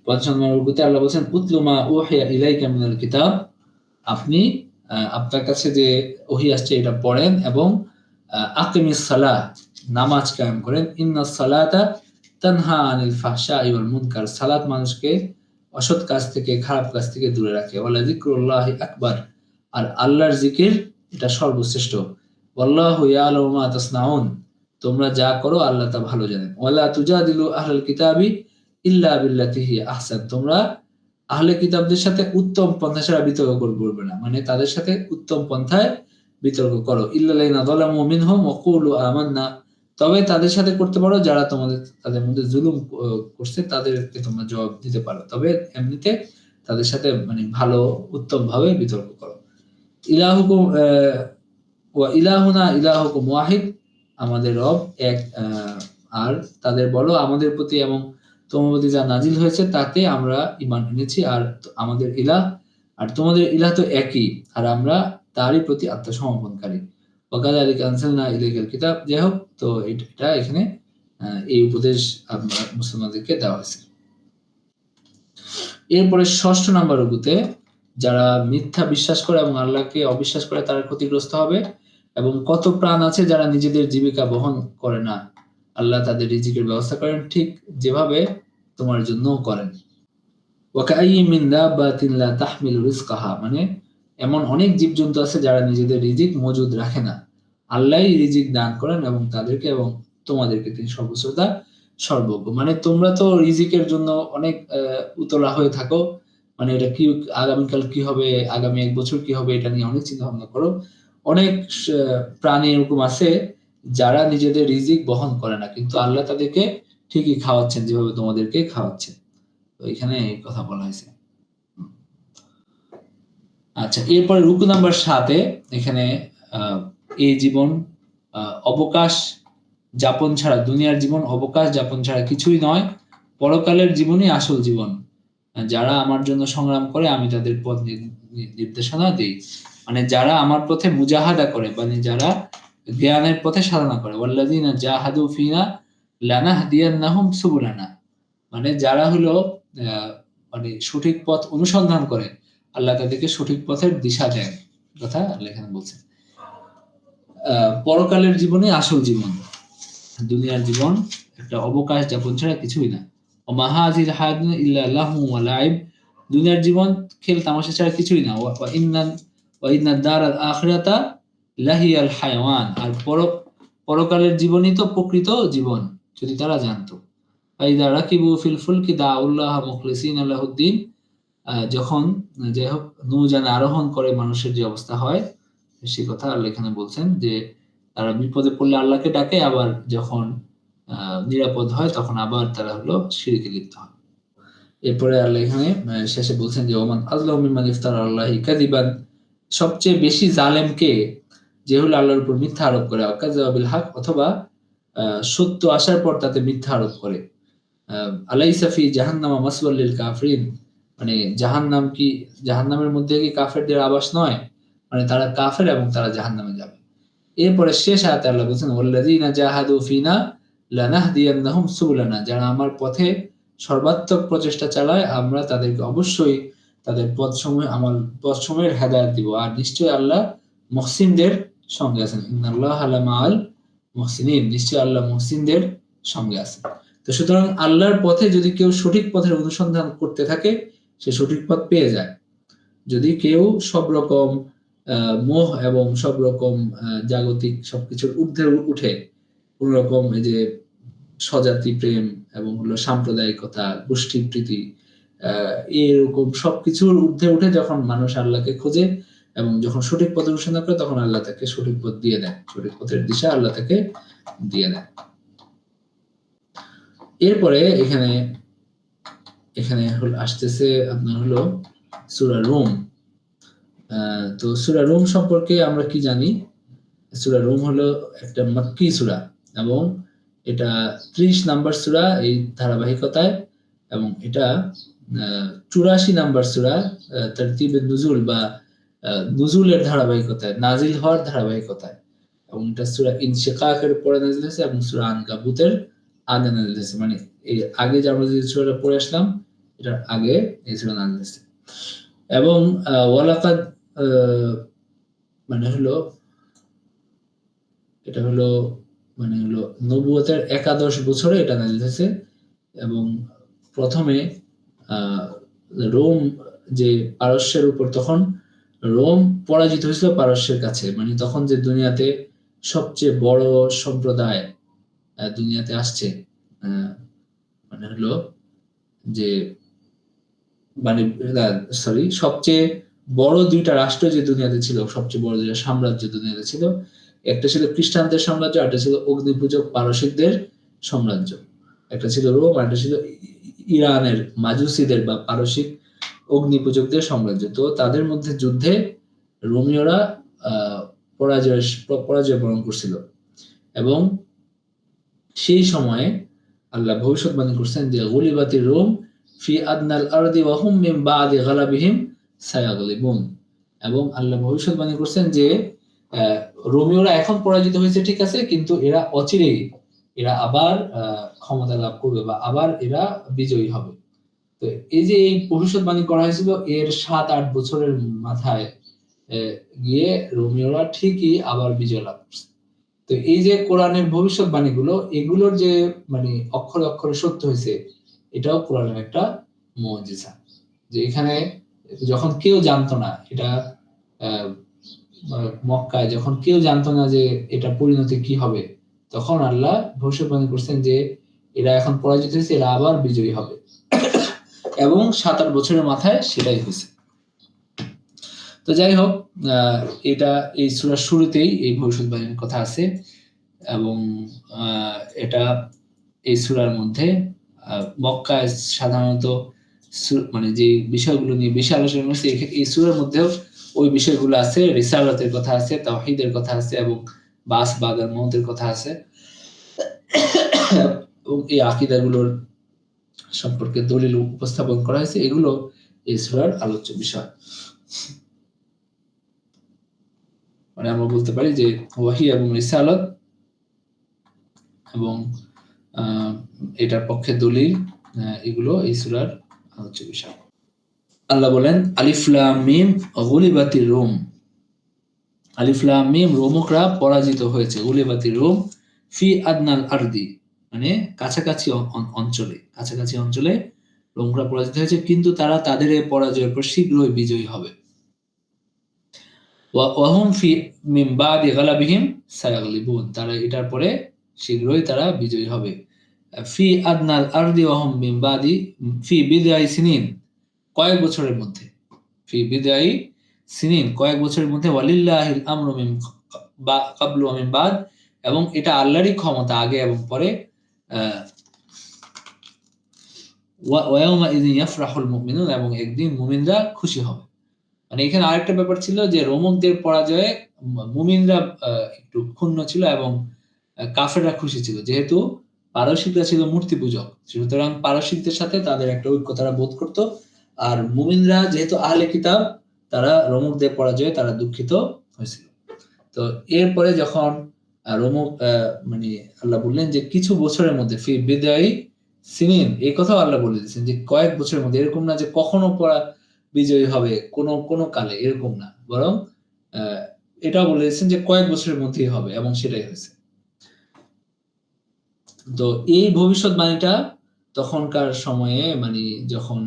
5 নম্বর রুকুতে আল্লাহ বলেন উতলু মা উহিয়া ইলাইকা মিনাল কিতাব, আপনি আপনার কাছে যে ওহী আসছে এটা পড়েন এবং আকিমিস সালাহ, নামাজ কায়েম করেন। ইন্নাস সালাতা তানহা আনিল ফাহশাই ওয়াল মুনকার, সালাত মানুষকে অসৎ কাজ থেকে খারাপ কাজ থেকে দূরে রাখে। ওয়ালা যিকরুল্লাহি আকবার, আর আল্লাহর জিকির এটা সর্বশ্রেষ্ঠ। ওয়াল্লাহু ইয়ালামু মা তাসনাউন, তোমরা যা করো আল্লাহ তা ভালো জানেন। ওয়ালা তুজাদিলু আহলাল কিতাবি ইল্লা বিল্লাতি হিয়া আহসান, তোমরা আহলে কিতাবদের সাথে উত্তম পন্থা ছাড়া বিতর্ক করবে না, মানে তাদের সাথে উত্তম পন্থায় বিতর্ক করো। ইল্লাল্লাযিনা যালামু মিনহুম ওয়া কুলু আমান্না, তবে তাদের সাথে করতে পারো যারা তাদের মধ্যে জুলুম করছে, তাদেরকে তোমরা জবাব দিতে পারো, তবে এমনিতে তাদের সাথে মানে ভালো উত্তম ভাবে বিতর্ক করো। ইলাহুকুম ওয়া ইলাহুনা ইলাহুকুম ওয়াহিদ, আমাদের রব এক, আর তাদের বলো আমাদের প্রতি এবং তোমাদের প্রতি যা নাজিল হয়েছে তাতে আমরা ঈমান এনেছি, আর আমাদের ইলাহ আর তোমাদের ইলাহ তো একই, আর আমরা তারই প্রতি আত্মসমর্পণকারী। ওয়াকাযালিকা আনজালনা ইলাইকাল কিতাব, যাই হোক, তো এটা এখানে এই উপদেশ আমরা মুসলমানদেরকে দেওয়া হয়েছে। এরপরে 6 নম্বর রুকুতে যারা মিথ্যা বিশ্বাস করে এবং আল্লাহকে অবিশ্বাস করে তারা ক্ষতিগ্রস্ত হবে এবং কত প্রাণ আছে যারা নিজেদের জীবিকা বহন করে না, আল্লাহ তাদের রিজিকের ব্যবস্থা করেন ঠিক যেভাবে তোমার জন্যও করেন। ওয়াকাইয়্যিম মিন দাব্বাতিন লা তাহমিলু রিজকাহা, মানে এমন অনেক জীবজন্তু আছে যারা নিজেদের রিজিক মজুদ রাখে না, আল্লাহই রিজিক দান করেন এবং তাদেরকে এবং তোমাদেরকে তিনি সর্বশ্রোতা সর্বজ্ঞ। মানে তোমরা তো রিজিকের জন্য অনেক উতলা হয়ে থাকো, মানে এটা কি, আগামীকাল কি হবে, আগামী ১ বছর কি হবে, এটা নিয়ে অনেক চিন্তা ভাবনা করো। অনেক প্রাণী এরকম আছে যারা নিজেদের রিজিক বহন করে না, কিন্তু আল্লাহ তাদেরকে ঠিকই খাওয়াচ্ছেন যেভাবে তোমাদেরকে খাওয়াচ্ছেন। তো এখানে এই কথা বলা হয়েছে। আচ্ছা, এরপরে রুকু নাম্বার 7 এ এখানে এই জীবন অবকাশ যাপন ছাড়া, দুনিয়ার জীবন অবকাশ যাপন ছাড়া কিছুই নয়, পরকালের জীবনই আসল জীবন। যারা আমার জন্য সংগ্রাম করে আমি তাদের পথ নির্দেশনা দেই। মানে যারা আমার পথে মুজাহাদা করে, মানে যারা জ্ঞানের পথে সাধনা করে, ওয়াল্লাযিনা জাহাদু ফিনা লানাহদিয়ান্নাহুম সুবুলানা, মানে যারা হলো মানে সঠিক পথ অনুসন্ধান করে আল্লাহ তাদেরকে সঠিক পথের দিশা দেন, কথা আল্লাহ এখানে বলছেন। পরকালের জীবনে আসল জীবন, দুনিয়ার জীবন একটা অবকাশ যাপন ছাড়া কিছুই না। ওমা হাযিল হায়াতুন ইল্লা লাহু ওয়া লাইব, দুনিয়ার জীবন খেল তামাশা ছাড়া কিছুই না। ওয়া ইন্নাদ দারাল আখিরাতা লাহিয়াল হায়াওয়ান, আর পরকালের জীবনই তো প্রকৃত জীবন, যদি তারা জানতো। ফাইদা রাকিবু ফিল ফুলকি দাউল্লাহ মুখলিসিনা লাহুদ্দিন, যখন যাই হোক নৌযানে আরোহণ করে মানুষের যে অবস্থা হয় সে কথা আল্লাহ এখানে বলছেন যে তারা বিপদে পড়লে আল্লাহকে ডাকে, আবার যখন নিরাপদ হয় তখন আবার তারা হলো শিরকে লিপ্ত হয়। এরপরে আল্লাহ এখানে শেষে বলছেন যে ওমান আযলামু মিম্মান ইফতারা আলাল্লাহি কাযিবান, সবচেয়ে বেশি জালেম কে, যে হলো আল্লাহর উপর মিথ্যা আরোপ করে, আকাযযাবা বিল হক, অথবা সত্য আসার পর তাতে মিথ্যা আরোপ করে। আলাইসা ফি জাহান্নামা মাসওয়াল লিল কাফিরিন, মানে জাহান্নাম কি, জাহান্নামের মধ্যে কি কাফেরদের আবাস নয়, মানে তারা কাফের এবং তারা জাহান্নামে যাবে। এরপরে শেষ আয়াতে আল্লাহ বলেছেন ওয়াল্লাযিনা জাহাদু ফিনা লানাহদিয়ান্নাহুম সুবুলানা, যারা আমার পথে সর্বাত্মক প্রচেষ্টা চালায় আমরা তাদেরকে অবশ্যই তাদের আমার পথসমূহের হেদায়েত দিব, আর নিশ্চয়ই আল্লাহ মুহসিনদের সঙ্গে আছেন। ইন্নাল্লাহা লামাআল মুহসিনিন, নিশ্চয়ই আল্লাহ মুহসিনদের সঙ্গে আছেন। তো সুতরাং আল্লাহর পথে যদি কেউ সঠিক পথের অনুসন্ধান করতে থাকে সে সঠিক পথ পেয়ে যায়। যদি কেউ সব রকম মোহ এবং সব রকম জাগতিক সবকিছুর ঊর্ধ্বে উঠে, কোন রকম এই যে স্বজাতি প্রেম এবং হলো সাম্প্রদায়িকতা, গোষ্ঠী প্রীতি, এরকম সবকিছুর ঊর্ধ্বে উঠে যখন মানুষ আল্লাহকে খোঁজে এবং যখন সঠিক পথ অনুসন্ধান করে তখন আল্লাহ তাকে সঠিক পথ দিয়ে দেন, সঠিক পথের দিশা আল্লাহ তাকে দিয়ে দেন। এরপরে এখানে এখানে আসতেছে আপনার হলো সূরা রুম। তো সূরা রুম সম্পর্কে আমরা কি জানি? সূরা রুম হলো একটা মাক্কি সূরা এবং এটা 30 নাম্বার সূরা এই ধারাবাহিকতায়, এবং এটা 84 নাম্বার সূরা তারতিবে নুজুল বা নুজুলের ধারাবাহিকতায়, নাজিল হওয়ার ধারাবাহিকতায়, এবং এটা সূরা ইনশিকাকের পরে নাজিল হয়েছে এবং সূরা আনকাবুতের আগে নাজিল হয়েছে। মানে এই আগে যে আমরা যে সূরাটা পড়ে আসলাম এটার আগে এই সূরা নাজিল হয়েছে। এবং ওয়ালাকাদ মানে হলো এটা হলো মানে হলো নবুয়তের 11 বছরে এটা নাজিল হয়েছে, এবং প্রথমে রোম যে পারস্যের উপর, তখন রোম পরাজিত হয়েছিল পারস্যের কাছে, মানে তখন যে দুনিয়াতে সবচেয়ে বড় সম্প্রদায় দুনিয়াতে আসছে, মানে হলো যে মানে সরি সবচেয়ে বড় দুইটা রাষ্ট্র যে দুনিয়াতে ছিল, সবচেয়ে বড় দুইটা সাম্রাজ্য দুনিয়াতে ছিল, একটা ছিল খ্রিস্টানদের সাম্রাজ্য, আর একটা ছিল অগ্নিপূজক পারসিকদের সাম্রাজ্য। একটা ছিল রোম আর একটা ছিল ইরানের মাজুসিদের বা পারসিক অগ্নিপূজকদের সাম্রাজ্য। তো তাদের মধ্যে যুদ্ধে রোমীয়রা পরাজয় বরণ করছিল, এবং সেই সময়ে আল্লাহ ভবিষ্যৎবাণী করছেন যে গুলিবাতির রোম ফি আদনাল আরদি ওয়া হুম মিন বাদি গালাবিহিম সায়াগলিবুন, এবং আল্লাহ ভবিষ্যৎবাণী করছেন যে রোমীয়রা এখন পরাজিত হয়েছে ঠিক আছে, কিন্তু এরা অচিরেই এরা আবার ক্ষমতা লাভ করবে বা আবার এরা বিজয়ী হবে। তো এই যে এই ভবিষ্যৎবাণী করা হয়েছিল এর 7-8 বছরের মাথায় গিয়ে রোমীয়রা ঠিকই আবার বিজয় লাভ করছে। তো এই যে কোরআনের ভবিষ্যৎবাণীগুলো, এগুলোর যে মানে অক্ষরে অক্ষরে সত্য হয়েছে, এটাও কোরআনের একটা মুজিজা। যে এখানে যখন কেউ জানতো না, এটা মক্কায় যখন কেউ জানতো না যে এটা পরিণতি কি হবে, তখন আল্লাহ ভবিষ্যৎবাণী করছেন যে এরা এখন পরাজিত হয়েছে, এরা আবার বিজয়ী হবে। এবং 7-8 বছরের মাথায় সেটাই হয়েছে। তো যাই হোক, এটা এই সূরার শুরুতেই এই ভবিষ্যৎবাণীর কথা আছে। এবং এটা এই সূরার মধ্যে মক্কায় সাধারণত মানে যে বিষয়গুলো নিয়ে বেশি আলোচনা করছে, এই সূরার মধ্যেও ওই বিষয়গুলো আছে। রিসালাতের কথা আছে, তাওহীদের কথা আছে, এবং বাস বাদার মউতের কথা আছে। এবং এই আকীদাগুলোর সম্পর্কে দলিল উপস্থাপন করা হয়েছে। এগুলো এই সূরার আলোচ্য বিষয়। মানে আমরা বলতে পারি যে ওয়াহী এবং রিসালাত এবং এটার পক্ষে দলিল, এগুলো এই সূরার আলোচ্য বিষয়। আল্লাহ বলেন আলিফ লাম মিম গুলিবাতির রুম। আলিফ লাম মিম, রোমকরা পরাজিত হয়েছে। গুলিবাতির রুম ফি আদনাল আরদি, মানে কাছাকাছি অঞ্চলে রোমকরা পরাজিত হয়েছে, কিন্তু তারা তাদের এই পরাজয়ের পর শীঘ্রই বিজয়ী হবে। ওয়াহুম ফি মিন বাদি গালাবিহিম সায়াগলিবুন, তারা এটার পরে শীঘ্রই তারা বিজয়ী হবে। ফি আদনাল আরদি ওয়াহুম মিন বাদি ফি বিদাই সিনিন, কয়েক বছরের মধ্যে। ফি বিদাই সিনিন, কয়েক বছরের মধ্যে। ওয়ালিল্লাহিল আমরু মিন ক্বাবলু ওয়া মিন বাদ, এবং এটা আল্লাহরই ক্ষমতা আগে এবং পরে। ওয়া ইয়াউমা ইযিন ইয়াফরাহুল মুমিনুন, এবং একদিন মুমিনরা খুশি হবে। মানে এখানে আরেকটা ব্যাপার ছিল যে রোমকদের পরাজয়ে মুমিনরা একটু ক্ষুণ্ণ ছিল এবং কাফেররা খুশি ছিল, যেহেতু পারসিকরা ছিল মূর্তি পূজক, সুতরাং পারসিকদের সাথে তাদের একটা ঐক্য তারা বোধ করত। আর মুমিনরা যেহেতু আহলে কিতাব, তারা রোমকদের পরাজয়ে তারা দুঃখিত হয়েছিল। তো এরপরে যখন রোমক মানে আল্লাহ বললেন যে কিছু বছরের মধ্যে, ফি বিদায়ী সিনিন, এই কথাও আল্লাহ বলে দিয়েছেন যে কয়েক বছরের মধ্যে, এরকম না যে কখনো বিজয়ী হবে কোনো কালে, এরকম না, বরং এটাও বলে দিয়েছেন যে কয়েক বছরের মধ্যেই হবে, এবং সেটাই হয়েছে। তো এই ভবিষ্যৎবাণীটা তখনকার সময়ে, মানে যখন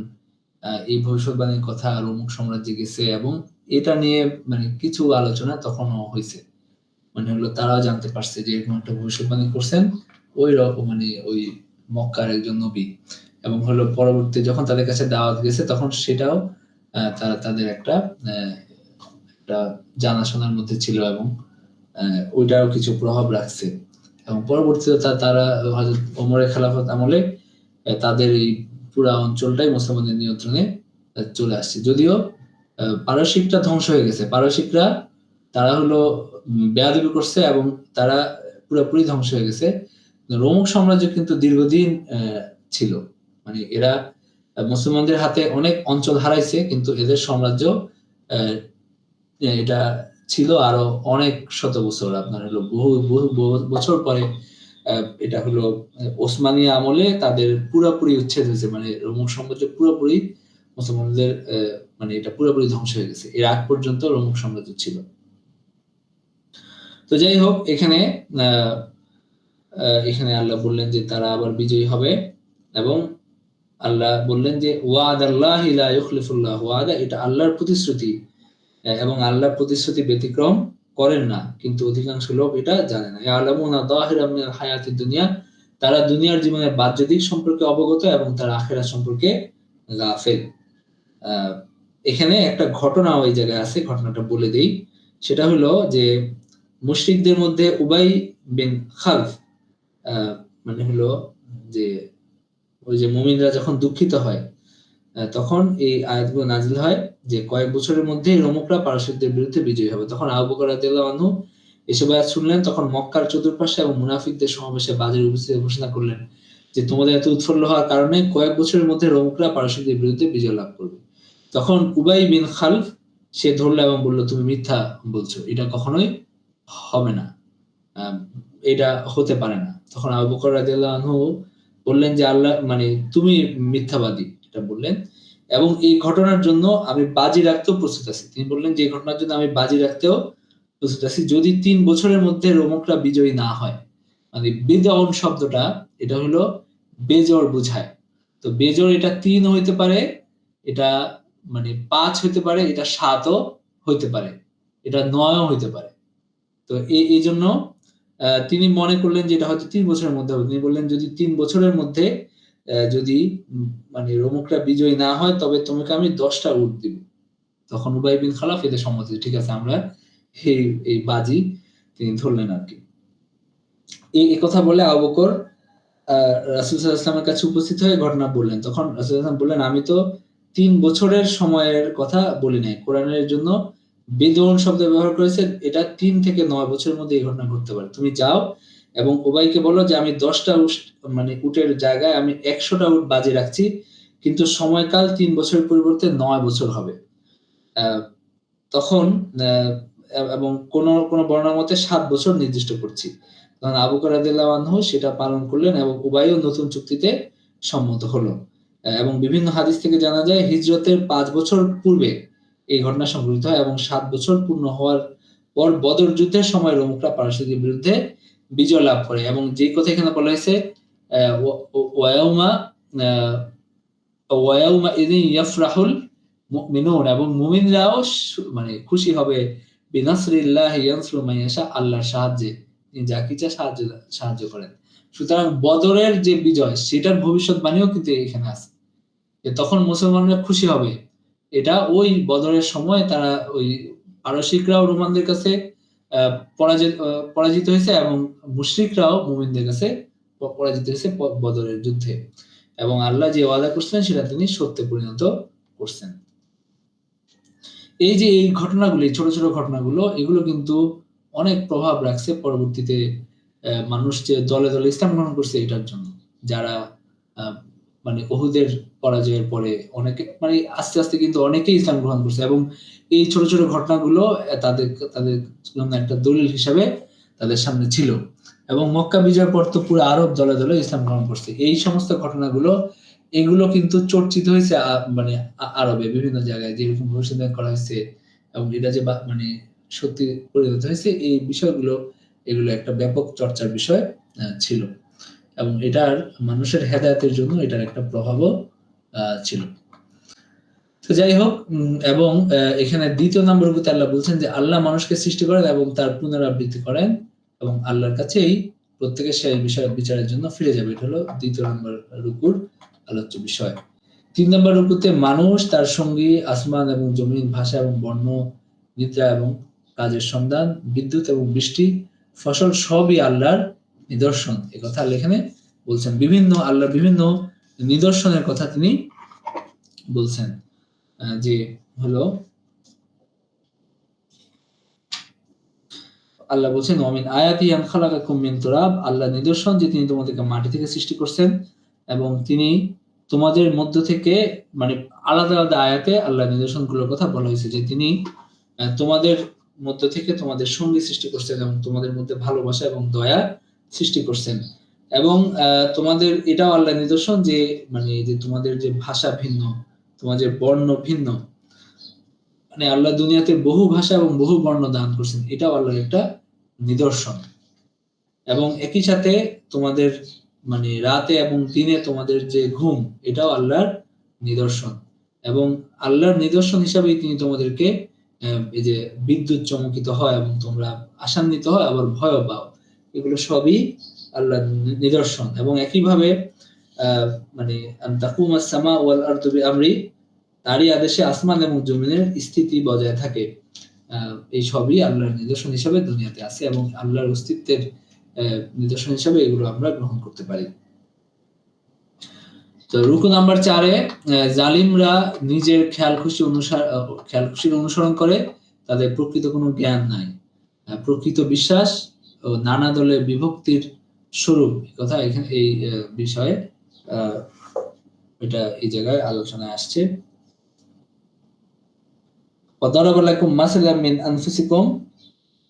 এই ভবিষ্যৎবাণীর কথা রোমক সাম্রাজ্যে গেছে, এবং এটা নিয়ে মানে কিছু আলোচনা তখনও হয়েছে। মানে হলো তারাও জানতে পারছে যে এরকম একটা ভবিষ্যৎবাণী করছেন ওই রকম, মানে ওই মক্কার একজন নবী। এবং হলো পরবর্তী যখন তাদের কাছে দাওয়াত গেছে, তখন সেটাও তারা তাদের একটা জানাশোনার মধ্যে ছিল, এবং ওইটাও কিছু প্রভাব রাখছে। এবং পরবর্তীতে তারা হযরত ওমরের খেলাফত আমলে তাদের এই পুরা অঞ্চলটাই মুসলমানদের নিয়ন্ত্রণে চলে আসছে। যদিও পারসিকরা ধ্বংস হয়ে গেছে, পারসিকরা তারা হলো বেয়াদবি করছে এবং তারা পুরোপুরি ধ্বংস হয়ে গেছে। রোমক সাম্রাজ্য কিন্তু দীর্ঘদিন ছিল, মানে এরা মুসলমানদের হাতে অনেক অঞ্চল হারাইছে, কিন্তু এদের সাম্রাজ্য এটা ছিল আরো অনেক শত বছর। আপনার হলো বহু বছর পরে এটা হলো ওসমানীয় আমলে তাদের পুরোপুরি উচ্ছেদ হয়েছে, মানে রোমক সাম্রাজ্য পুরোপুরি মুসলমানদের মানে এটা পুরোপুরি ধ্বংস হয়ে গেছে। এর আগ পর্যন্ত রোমক সাম্রাজ্য ছিল। তো যাই হোক, এখানে আল্লাহ বললেন যে তারা আবার বিজয়ী হবে, এবং আল্লাহ বললেন যে ওয়াদাল্লাহি লা ইউখলিফুল্লাহু ওয়াদা, এটা আল্লাহর প্রতিশ্রুতি, এবং আল্লাহর প্রতিশ্রুতি ব্যতিক্রম করেন না, কিন্তু অধিকাংশ লোক এটা জানে না। ইয়ালামুনা যাহিরাম মিনাল হায়াতিদ দুনিয়া, তারা দুনিয়ার জীবনের বাহ্য দিক সম্পর্কে অবগত, এবং তারা আখিরাত সম্পর্কে গাফেল। এখানে একটা ঘটনা ওই জায়গায় আছে, ঘটনাটা বলে দেই। সেটা হলো যে মুশরিকদের মধ্যে উবাই বিন খালফ, মানে হলো যে ওই যে মুমিনরা যখন দুঃখিত হয়, তখন এই আয়াতগুলো নাজিল হয় যে কয়েক বছরের মধ্যেই রোমকরা পারসিকদের বিরুদ্ধে বিজয়ী হবে। তখন আবু বকর রাদিয়াল্লাহু আনহু এসব আয়াত শুনলেন, তখন মক্কার চতুর্পাশে এবং মুনাফিকদের সমাবেশে বাজের উপস্থিতি ঘোষণা করলেন যে তোমাদের এত উৎফুল্ল হওয়ার কারণে কয়েক বছরের মধ্যে রোমকরা পারসিকদের বিরুদ্ধে বিজয় লাভ করবে। তখন উবাই বিন খালফ সে ধরল এবং বলল, তুমি মিথ্যা বলছো, এটা কখনোই হবে না, এটা হতে পারে না। তখন আবু বকর রাদিয়াল্লাহু আনহু বললেন যে আল্লাহ, মানে তুমি মিথ্যাবাদী, এটা বললেন। এবং এই ঘটনার জন্য আমি বাজি রাখতেও প্রস্তুত আছি। তিনি বললেন যে এই ঘটনার জন্য আমি বাজি রাখতেও প্রস্তুত আছি যদি 3 বছরের মধ্যে রোমকরা বিজয়ী না হয়। মানে বিদউন শব্দটা এটা হলো বেজোড় বোঝায়। তো বেজোড় এটা 3 হইতে পারে, এটা মানে 5 হইতে পারে, এটা 7 ও হইতে পারে, এটা 9 ও হইতে পারে। তো এইজন্য তিনি মনে করলেন যে এটা হয়তো 3 বছরের মধ্যে হবে। তিনি বললেন যদি 3 বছরের মধ্যে যদি মানে রোমকরা বিজয়ী না হয় তবে তোমাকে আমি 10 টা উট দিব। তখন উবাই বিন খালাফ এতে সম্মত হয়েছে। ঠিক আছে আমরা এই বাজি তিনি ধরলেন আরকি। এই কথা বলে আবু বকর রাসূল সাল্লাল্লাহু আলাইহি ওয়াসাল্লামের কাছে উপস্থিত হয়ে ঘটনা বললেন। তখন রাসূল সাল্লাল্লাহু আলাইহি ওয়াসাল্লাম বললেন, আমি তো 3 বছরের সময়ের কথা বলি নাই। কোরআনের জন্য বিদউন শব্দ ব্যবহার করেছে। এটা 3 থেকে 9 বছরের মধ্যে এই ঘটনা ঘটতে পারে। তুমি যাও এবং উবাইকে বলো যে আমি 10 টা মানে উটের জায়গায় আমি 100 টা উট বাজি রাখছি। কিন্তু সময়কাল 3 বছরের পরিবর্তে 9 বছর হবে। আ তখন এবং কোন বর্ণনা মতে 7 বছর নির্দিষ্ট করছি। তখন আবু বকর রাদিয়াল্লাহু আনহু সেটা পালন করলেন এবং উবাইও নতুন চুক্তিতে সম্মত হলো। এবং বিভিন্ন হাদিস থেকে জানা যায় হিজরতের 5 বছর পূর্বে এই ঘটনা সংঘটিত হয় এবং 7 বছর পূর্ণ হওয়ার পর বদর যুদ্ধের সময় রোমকরা পারস্যদের বিরুদ্ধে বিজয় লাভ করে এবং যে কথা এখানে বলা হয়েছে ওয়ায়াউমা ওয়ায়াউমা ইযিন ইয়াফরাহুল মুমিনুন এবং মুমিনরাও মানে খুশি হবে বিনাসরিল্লাহি ইয়ানসুরু মান ইয়াশা, আল্লাহর সাহায্যে তিনি যাকে ইচ্ছা সাহায্য করেন। সুতরাং বদরের যে বিজয় সেটার ভবিষ্যৎবাণীও কিন্তু এখানে আছে যে তখন মুসলমানরা খুশি হবে। এটা ওই বদরের সময় তারা ওই পারসিকরাও রোমানদের কাছে পরাজিত হয়েছে এবং মুশরিকরাও মুমিনদের কাছে পরাজিত হয়েছে বদরের যুদ্ধে এবং আল্লাহ যে ওয়াদা করছিলেন সেটা তিনি সত্যে পরিণত করছেন। এই যে এই ঘটনাগুলি ছোট ছোট ঘটনাগুলো এগুলো কিন্তু অনেক প্রভাব রাখছে পরবর্তীতে মানুষ যে দলে দলে ইসলাম গ্রহণ করছে এটার জন্য। যারা মানে উহুদের পরাজয়ের পরে অনেকে মানে আস্তে আস্তে কিন্তু অনেকেই ইসলাম গ্রহণ করছে এবং এই ছোট ছোট ঘটনাগুলো তাদের তাদের জন্য একটা দলিল হিসাবে তাদের সামনে ছিল এবং মক্কা বিজয়ের পর তো পুরো আরব দলে দলে ইসলাম গ্রহণ করছে। এই সমস্ত ঘটনাগুলো এগুলো কিন্তু চর্চিত হয়েছে মানে আরবে বিভিন্ন জায়গায় যেরকম ভবিষ্যৎবাণী করা হয়েছে এবং এটা যে মানে সত্যি পরিণত হয়েছে এই বিষয়গুলো এগুলো একটা ব্যাপক চর্চার বিষয় ছিল এবং এটার মানুষের হেদায়েতের জন্য এটার একটা প্রভাবও ছিল। তো যাই হোক এবং এখানে দ্বিতীয় নম্বর রুকুতে আল্লাহ বলছেন যে আল্লাহ মানুষকে সৃষ্টি করেন এবং তার পুনরাবৃত্তি করেন এবং আল্লাহর কাছেই প্রত্যেকের সেই বিষয় বিচারের জন্য ফিরে যাবে। এটা হলো দ্বিতীয় নম্বর রুকুর আলোচ্য বিষয়। 3 নম্বর রুকুতে মানুষ, তার সঙ্গী, আসমান এবং জমিন, ভাষা এবং বর্ণ, নিদ্রা এবং কাজের সন্ধান, বিদ্যুৎ এবং বৃষ্টি, ফসল সবই আল্লাহর নিদর্শন। এই কথা আল্লাহ এখানে বলছেন। আল্লাহর বিভিন্ন নিদর্শনের কথা তিনি বলছেন যে হলো আল্লাহ বলছেন ওয়ামিন আয়াতি আন খালাকাকুম মিন তুরাব, আল্লাহ নিদর্শন যে তিনি তোমাদেরকে মাটি থেকে সৃষ্টি করছেন এবং তিনি তোমাদের মধ্য থেকে মানে আলাদা আলাদা আয়াতে আল্লাহ নিদর্শনগুলোর কথা বলা হয়েছে যে তিনি তোমাদের মধ্য থেকে তোমাদের সঙ্গী সৃষ্টি করছেন এবং তোমাদের মধ্যে ভালোবাসা এবং দয়া সৃষ্টি করছেন এবং তোমাদের এটাও আল্লাহ নিদর্শন যে মানে যে তোমাদের যে ভাষা ভিন্ন, তোমাদের বর্ণ ভিন্ন, মানে আল্লাহ দুনিয়াতে বহু ভাষা এবং বহু বর্ণ দান করছেন, এটাও আল্লাহর একটা নিদর্শন এবং একই সাথে তোমাদের মানে রাতে এবং দিনে তোমাদের যে ঘুম এটাও আল্লাহর নিদর্শন এবং আল্লাহর নিদর্শন হিসাবেই তিনি তোমাদেরকে এই যে বিদ্যুৎ চমকিত হয় এবং তোমরা আশান্বিত হয় আবার ভয়ও পাও, এগুলো সবই আল্লাহর নিদর্শন এবং একইভাবে মানে তাকুমাস সামা ওয়াল আরদু বিআমরি, তারই আদেশে আসমান এবং জমিনের স্থিতি বজায় থাকে। এই সবই আল্লাহর নিদর্শন হিসাবে দুনিয়াতে আছে এবং আল্লাহর অস্তিত্বের নিদর্শন হিসাবে এগুলো আমরা গ্রহণ করতে পারি। তো রুকু নাম্বার 4 এ জালিমরা নিজের খেয়াল খুশির অনুসরণ করে, তাদের প্রকৃত কোনো জ্ঞান নাই। প্রকৃত বিশ্বাস ও নানা দলে বিভক্তির স্বরূপ, কথা এখানে এই বিষয়ে এটা এই জায়গায় আলোচনায় আসছে। وضرب لكم مثلا من أنفسكم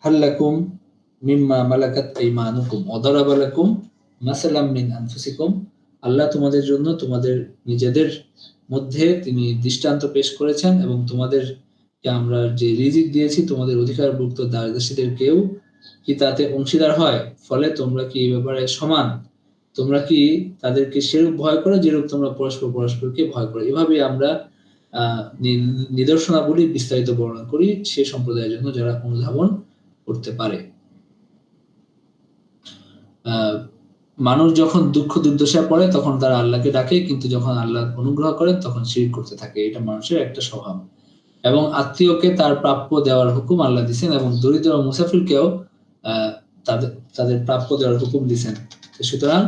هل لكم مما ملكت أيمانكم وضرب لكم مثلا من أنفسكم আল্লাহ তোমাদের জন্য তোমাদের নিজেদের মধ্যে তিনি দৃষ্টান্ত পেশ করেছেন এবং তোমাদেরকে আমরা যে রিজিক দিয়েছি তোমাদের অধিকারভুক্ত দাসদাসীদের কেউ কি তাতে অংশীদার হয়, ফলে তোমরা কি এই ব্যাপারে সমান? তোমরা কি তাদেরকে সেরূপ ভয় করো যেরূপ তোমরা পরস্পর পরস্পরকে ভয় করো? এভাবে আমরা নিদর্শনাবলী বিস্তারিত বর্ণনা করি সে সম্প্রদায়ের জন্য যারা অনুধাবন করতে পারে। মানুষ যখন দুঃখ দুর্দশায় পড়ে তখন তারা আল্লাহকে ডাকে, কিন্তু যখন আল্লাহ অনুগ্রহ করেন তখন শিরক করতে থাকে। এটা মানুষের একটা স্বভাব। এবং আত্মীয়কে তার প্রাপ্য দেওয়ার হুকুম আল্লাহ দিয়েছেন এবং দরিদ্র ও মুসাফিরকেও তাদের প্রাপ্য দেওয়ার হুকুম দিয়েছেন। সুতরাং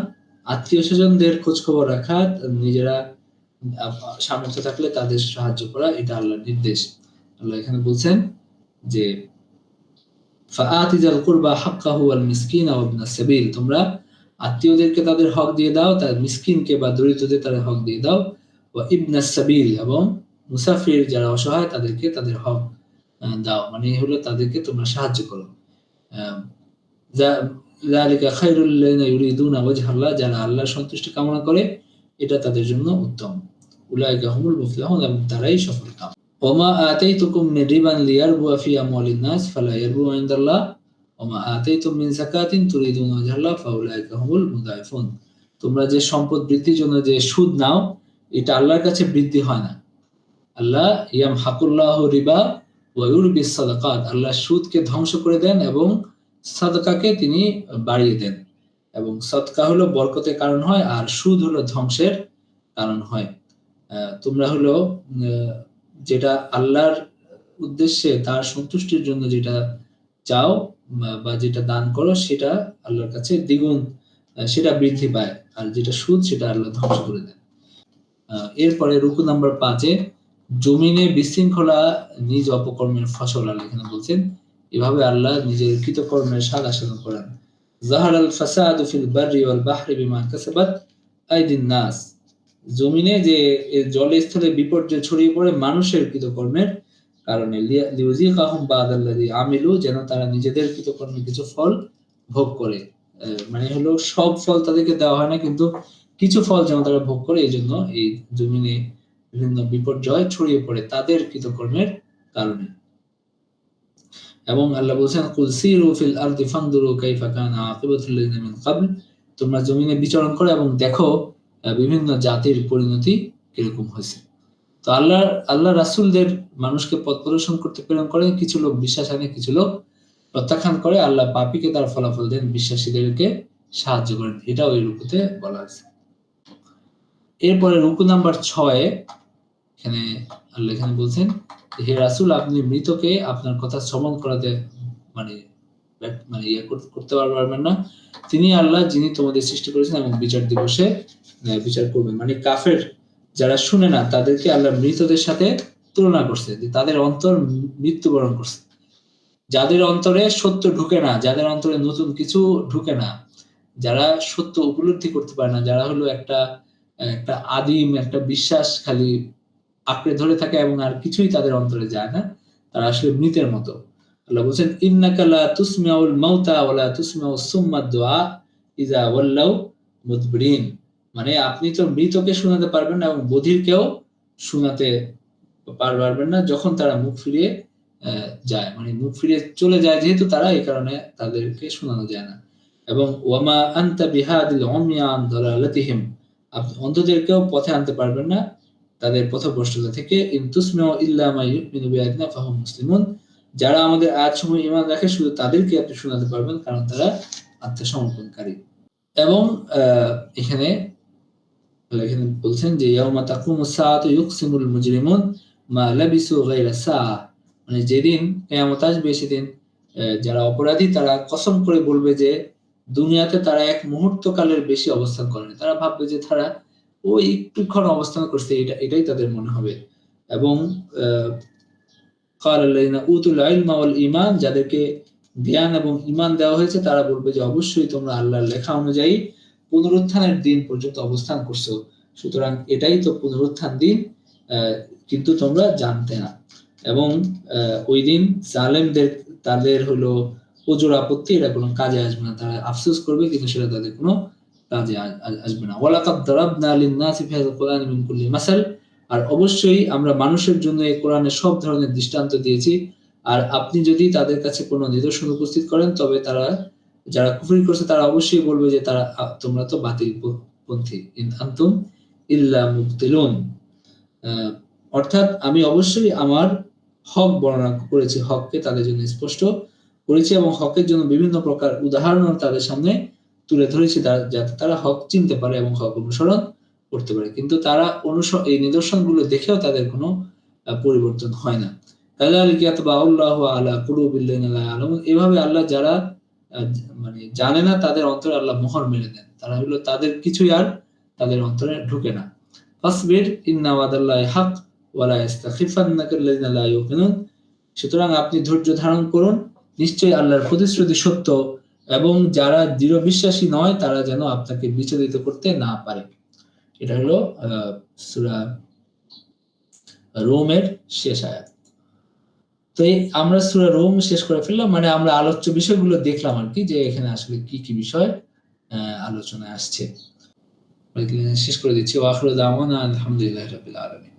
আত্মীয় স্বজনদের খোঁজ খবর রাখা, নিজেরা সামর্থ্য থাকলে তাদের সাহায্য করা, এটা আল্লাহর নির্দেশ। আল্লাহ এখানে বলছেন যে ফাআতি যাল কুরবা হাক্কাহু ওয়াল মিসকিন ওয়া ইবনাস সাবিল, তোমরা আত্মীয়দেরকে তাদের হক দিয়ে দাও, তার মিসকিনকে বা দরিদ্রদের তাদের হক দিয়ে দাও, ওয়া ইবনাস সাবিল এবং মুসাফির যারা অসহায় তাদেরকে তাদের হক দাও, মানে হলো তাদেরকে তোমরা সাহায্য করো। যালিকা খায়রুল লিল্লাযিনা ইউরিদুনা ওয়াজহাল্লাহ, যারা আল্লাহর সন্তুষ্টি কামনা করে এটা তাদের জন্য উত্তম। উলাইকা হুমুল মুফলিহুন, এবং তারাই সফলকাম। ওমা আতাইতুকুম মিন রিবান লিয়ারবুয়া ফি আমওয়ালিন নাস ফালা ইয়ারবু ইনদাল্লাহ ওমা আতাইতুম মিন যাকাতিন তুরিদুনা ওয়াজহাল্লাহ ফাউলাইকা হুমুল মুদাইফুন, তোমরা যে সম্পদ বৃদ্ধির জন্য যে সুদ নাও এটা আল্লাহর কাছে বৃদ্ধি হয় না। আল্লাহ ইয়ামহাকুল্লাহু রিবা ওয়া ইউরবিস সাদাকাত, আল্লাহ সুদকে ধ্বংস করে দেন এবং সাদকাকে তিনি বাড়িয়ে দেন। এবং সদকা হলো বরকতের কারণ হয় আর সুদ হলো ধ্বংসের কারণ হয়। তোমরা হলো যেটা আল্লাহর উদ্দেশ্যে তার সন্তুষ্টির জন্য যেটা চাও বা যেটা দান করো সেটা আল্লাহর কাছে দ্বিগুণ সেটা বৃদ্ধি পায়, আর যেটা সুদ সেটা আল্লাহ ধ্বংস করে দেন। এরপরে রুকু নাম্বার 5-এ জমিনে বিশৃঙ্খলা নিজ অপকর্মের ফসল আল্লাহ এখানে বলছেন। এভাবে আল্লাহ নিজের কৃতকর্মের স্বাদ আস্বাদন করেন। যাহারাল ফাসাদু ফিল বাররি ওয়াল বাহরি বিমা কাসাবাত আইদিন নাস, জমিনে যে জলস্থলে বিপর্যয় ছড়িয়ে পড়ে মানুষের কৃতকর্মের কারণে, লিউযিকাহুম বাদাল্লাযী আমিলু, যেন তারা নিজেদের কৃতকর্মের কিছু ফল ভোগ করে। মানে হলো সব ফল তাদেরকে দেওয়া হয় না, কিন্তু কিছু ফল যেন তারা ভোগ করে, এই জন্য এই জমিনে বিভিন্ন বিপর্যয় ছড়িয়ে পড়ে তাদের কৃতকর্মের কারণে। এবং আল্লাহ বলছেন কুল সিরু ফিল আরদি ফানদুরু কাইফা কানা আকিবাতুল লাযিনা মিন ক্বাবল, তোমরা জমিনে বিচরণ করো এবং দেখো বিভিন্ন জাতির পরিণতি কিরকম হয়েছে। তো আল্লাহ রাসূলদের মানুষকে পথ প্রদর্শন করতে প্রেরণ করে, কিছু লোক বিশ্বাস আনে, কিছু লোক প্রত্যাখ্যান করে। আল্লাহ পাপীকে তার ফলাফল দেন, বিশ্বাসীদেরকে সাহায্য করেন। এটা ওই রুকুতে বলা আছে। এরপরে রুকু নাম্বার 6 এখানে আল্লাহ এখানে বলছেন হে রাসূল, আপনি মৃতকে আপনার কথা শ্রবণ করাতে মানে করতে পারবেন না। তিনি আল্লাহ যিনি তোমাদের সৃষ্টি করেছেন এবং বিচার দিবসে বিচার করবেন। মানে কাফের যারা শুনে না তাদেরকে আল্লাহ মৃতদের সাথে তুলনা করছে, যে তাদের অন্তর মৃত্যুবরণ করছে। যাদের অন্তরে সত্য ঢুকে না, যাদের অন্তরে নতুন কিছু ঢুকে না, যারা সত্য উপলব্ধি করতে পারে না, যারা হলো একটা আদিম একটা বিশ্বাস খালি আঁকড়ে ধরে থাকে এবং আর কিছুই তাদের অন্তরে যায় না, তারা আসলে মৃতের মতো। আল্লাহ বলছেন ইন্নাকা লা তুসমিউল মাউতা ওয়া লা তুসমিউস সুম্মা দুআ ইযা ওয়াল্লাউ মুদবিরিন, মানে আপনি তো মৃতকে শোনাতে পারবেন না এবং বধিরকেও শোনাতে পারবেন না যখন তারা মুখ ফিরিয়ে যায়, মানে মুখ ফিরিয়ে চলে যায় যেহেতু তারা, এই কারণে তাদেরকে শোনানো যায় না। এবং ওয়ামা আনতা বিহাদিল উমিয়া আন দালালাতিহিম, আপনি অন্ধদেরকেও পথে আনতে পারবেন না তাদের পথভ্রষ্টতা থেকে। ইন তুসমিউ ইল্লা মা ইউমিনু বিআয়াতিনা ফাহুম মুসলিমুন, যারা আমাদের আয়াতসমূহে ঈমান রাখে শুধু তাদেরকে আপনি শোনাতে পারবেন, কারণ তারা আত্মসমর্পণকারী। এবং এখানে বলছেন যে ইয়াউমা তাকুমুস সাআতু ইউকসিমুল মুজরিমুন মা লাবিসু গায়রা সাআ, মানে যেদিন কিয়ামত আসবে সেদিন যারা অপরাধী তারা কসম করে বলবে যে দুনিয়াতে তারা এক মুহূর্ত কালের বেশি অবস্থান করেনি। তারা ভাববে যে তারা ওই একটুক্ষণ অবস্থান করছে, এটাই তাদের মনে হবে। এবং ক্বালাল্লাযিনা উতুল ইলমা ওয়াল ঈমান, যাদেরকে জ্ঞান এবং ঈমান দেওয়া হয়েছে তারা বলবে যে অবশ্যই তোমরা আল্লাহর লেখা অনুযায়ী পুনরুত্থানের দিন পর্যন্ত অবস্থান করছো, সুতরাং এটাই তো পুনরুত্থান দিন, কিন্তু তোমরা জানতে না। এবং ওই দিন জালেমদের তাদের হলো ওজর আপত্তি এটা কোনো কাজে আসবে না, তারা আফসোস করবে কিন্তু সেটা তাদের কোনো কাজে আসবে না। ওয়ালাকাদ দারাবনা লিন-নাসি ফি হাযাল কুরআনি মিন কুল্লি মাসাল, আর অবশ্যই আমরা মানুষের জন্য এই কোরআনে সব ধরনের দৃষ্টান্ত দিয়েছি। আর আপনি যদি তাদের কাছে কোনো নিদর্শন উপস্থিত করেন, তবে তারা, যারা কুফরি করছে, তারা অবশ্যই বলবে যে তারা তোমরা তো বাতিল পন্থী। ইন আনতুম ইল্লা মুবতিলুন। অর্থাৎ আমি অবশ্যই আমার হক বর্ণনা করেছি, হককে তাদের জন্য স্পষ্ট করেছি এবং হকের জন্য বিভিন্ন প্রকার উদাহরণ তাদের সামনে তুলে ধরেছি, যাতে তারা হক চিনতে পারে এবং হক অনুসরণ করতে পারে। কিন্তু তারা এই নিদর্শনগুলো দেখেও তাদের কোনো পরিবর্তন হয় না। কাযালিকা ইয়াতবাউল্লাহু আলা কুলুবিল্লাযিনা লা ইয়ালামুন, এভাবে আল্লাহ যারা মানে জানে না, তাদের অন্তরে আল্লাহ মোহর মেরে দেন। তারা হলো, তাদের কিছুই আর তাদের অন্তরে ঢোকে না। ফাসবির ইন্না ওয়াদাল্লাহি হক ওয়া লা ইস্তাখিফান্নাকা আল্লাযিনা লা ইউকিনুন। সুতরাং আপনি ধৈর্য ধারণ করুন, নিশ্চয়ই আল্লাহর প্রতিশ্রুতি সত্য, এবং যারা দৃঢ় বিশ্বাসী নয় তারা যেন আপনাকে বিচলিত করতে না পারে। এটা হলো সূরা রোমের শেষ আয়াত। তো আমরা সূরা রোম শেষ করে ফেললাম, মানে আমরা আলোচ্য বিষয়গুলো দেখলাম আর কি, যে এখানে আসলে কি কি বিষয় আলোচনায় আসছে। শেষ করে দিচ্ছি। ওয়া আখিরু দাওয়ানা আলহামদুলিল্লাহি রাব্বিল আলামিন।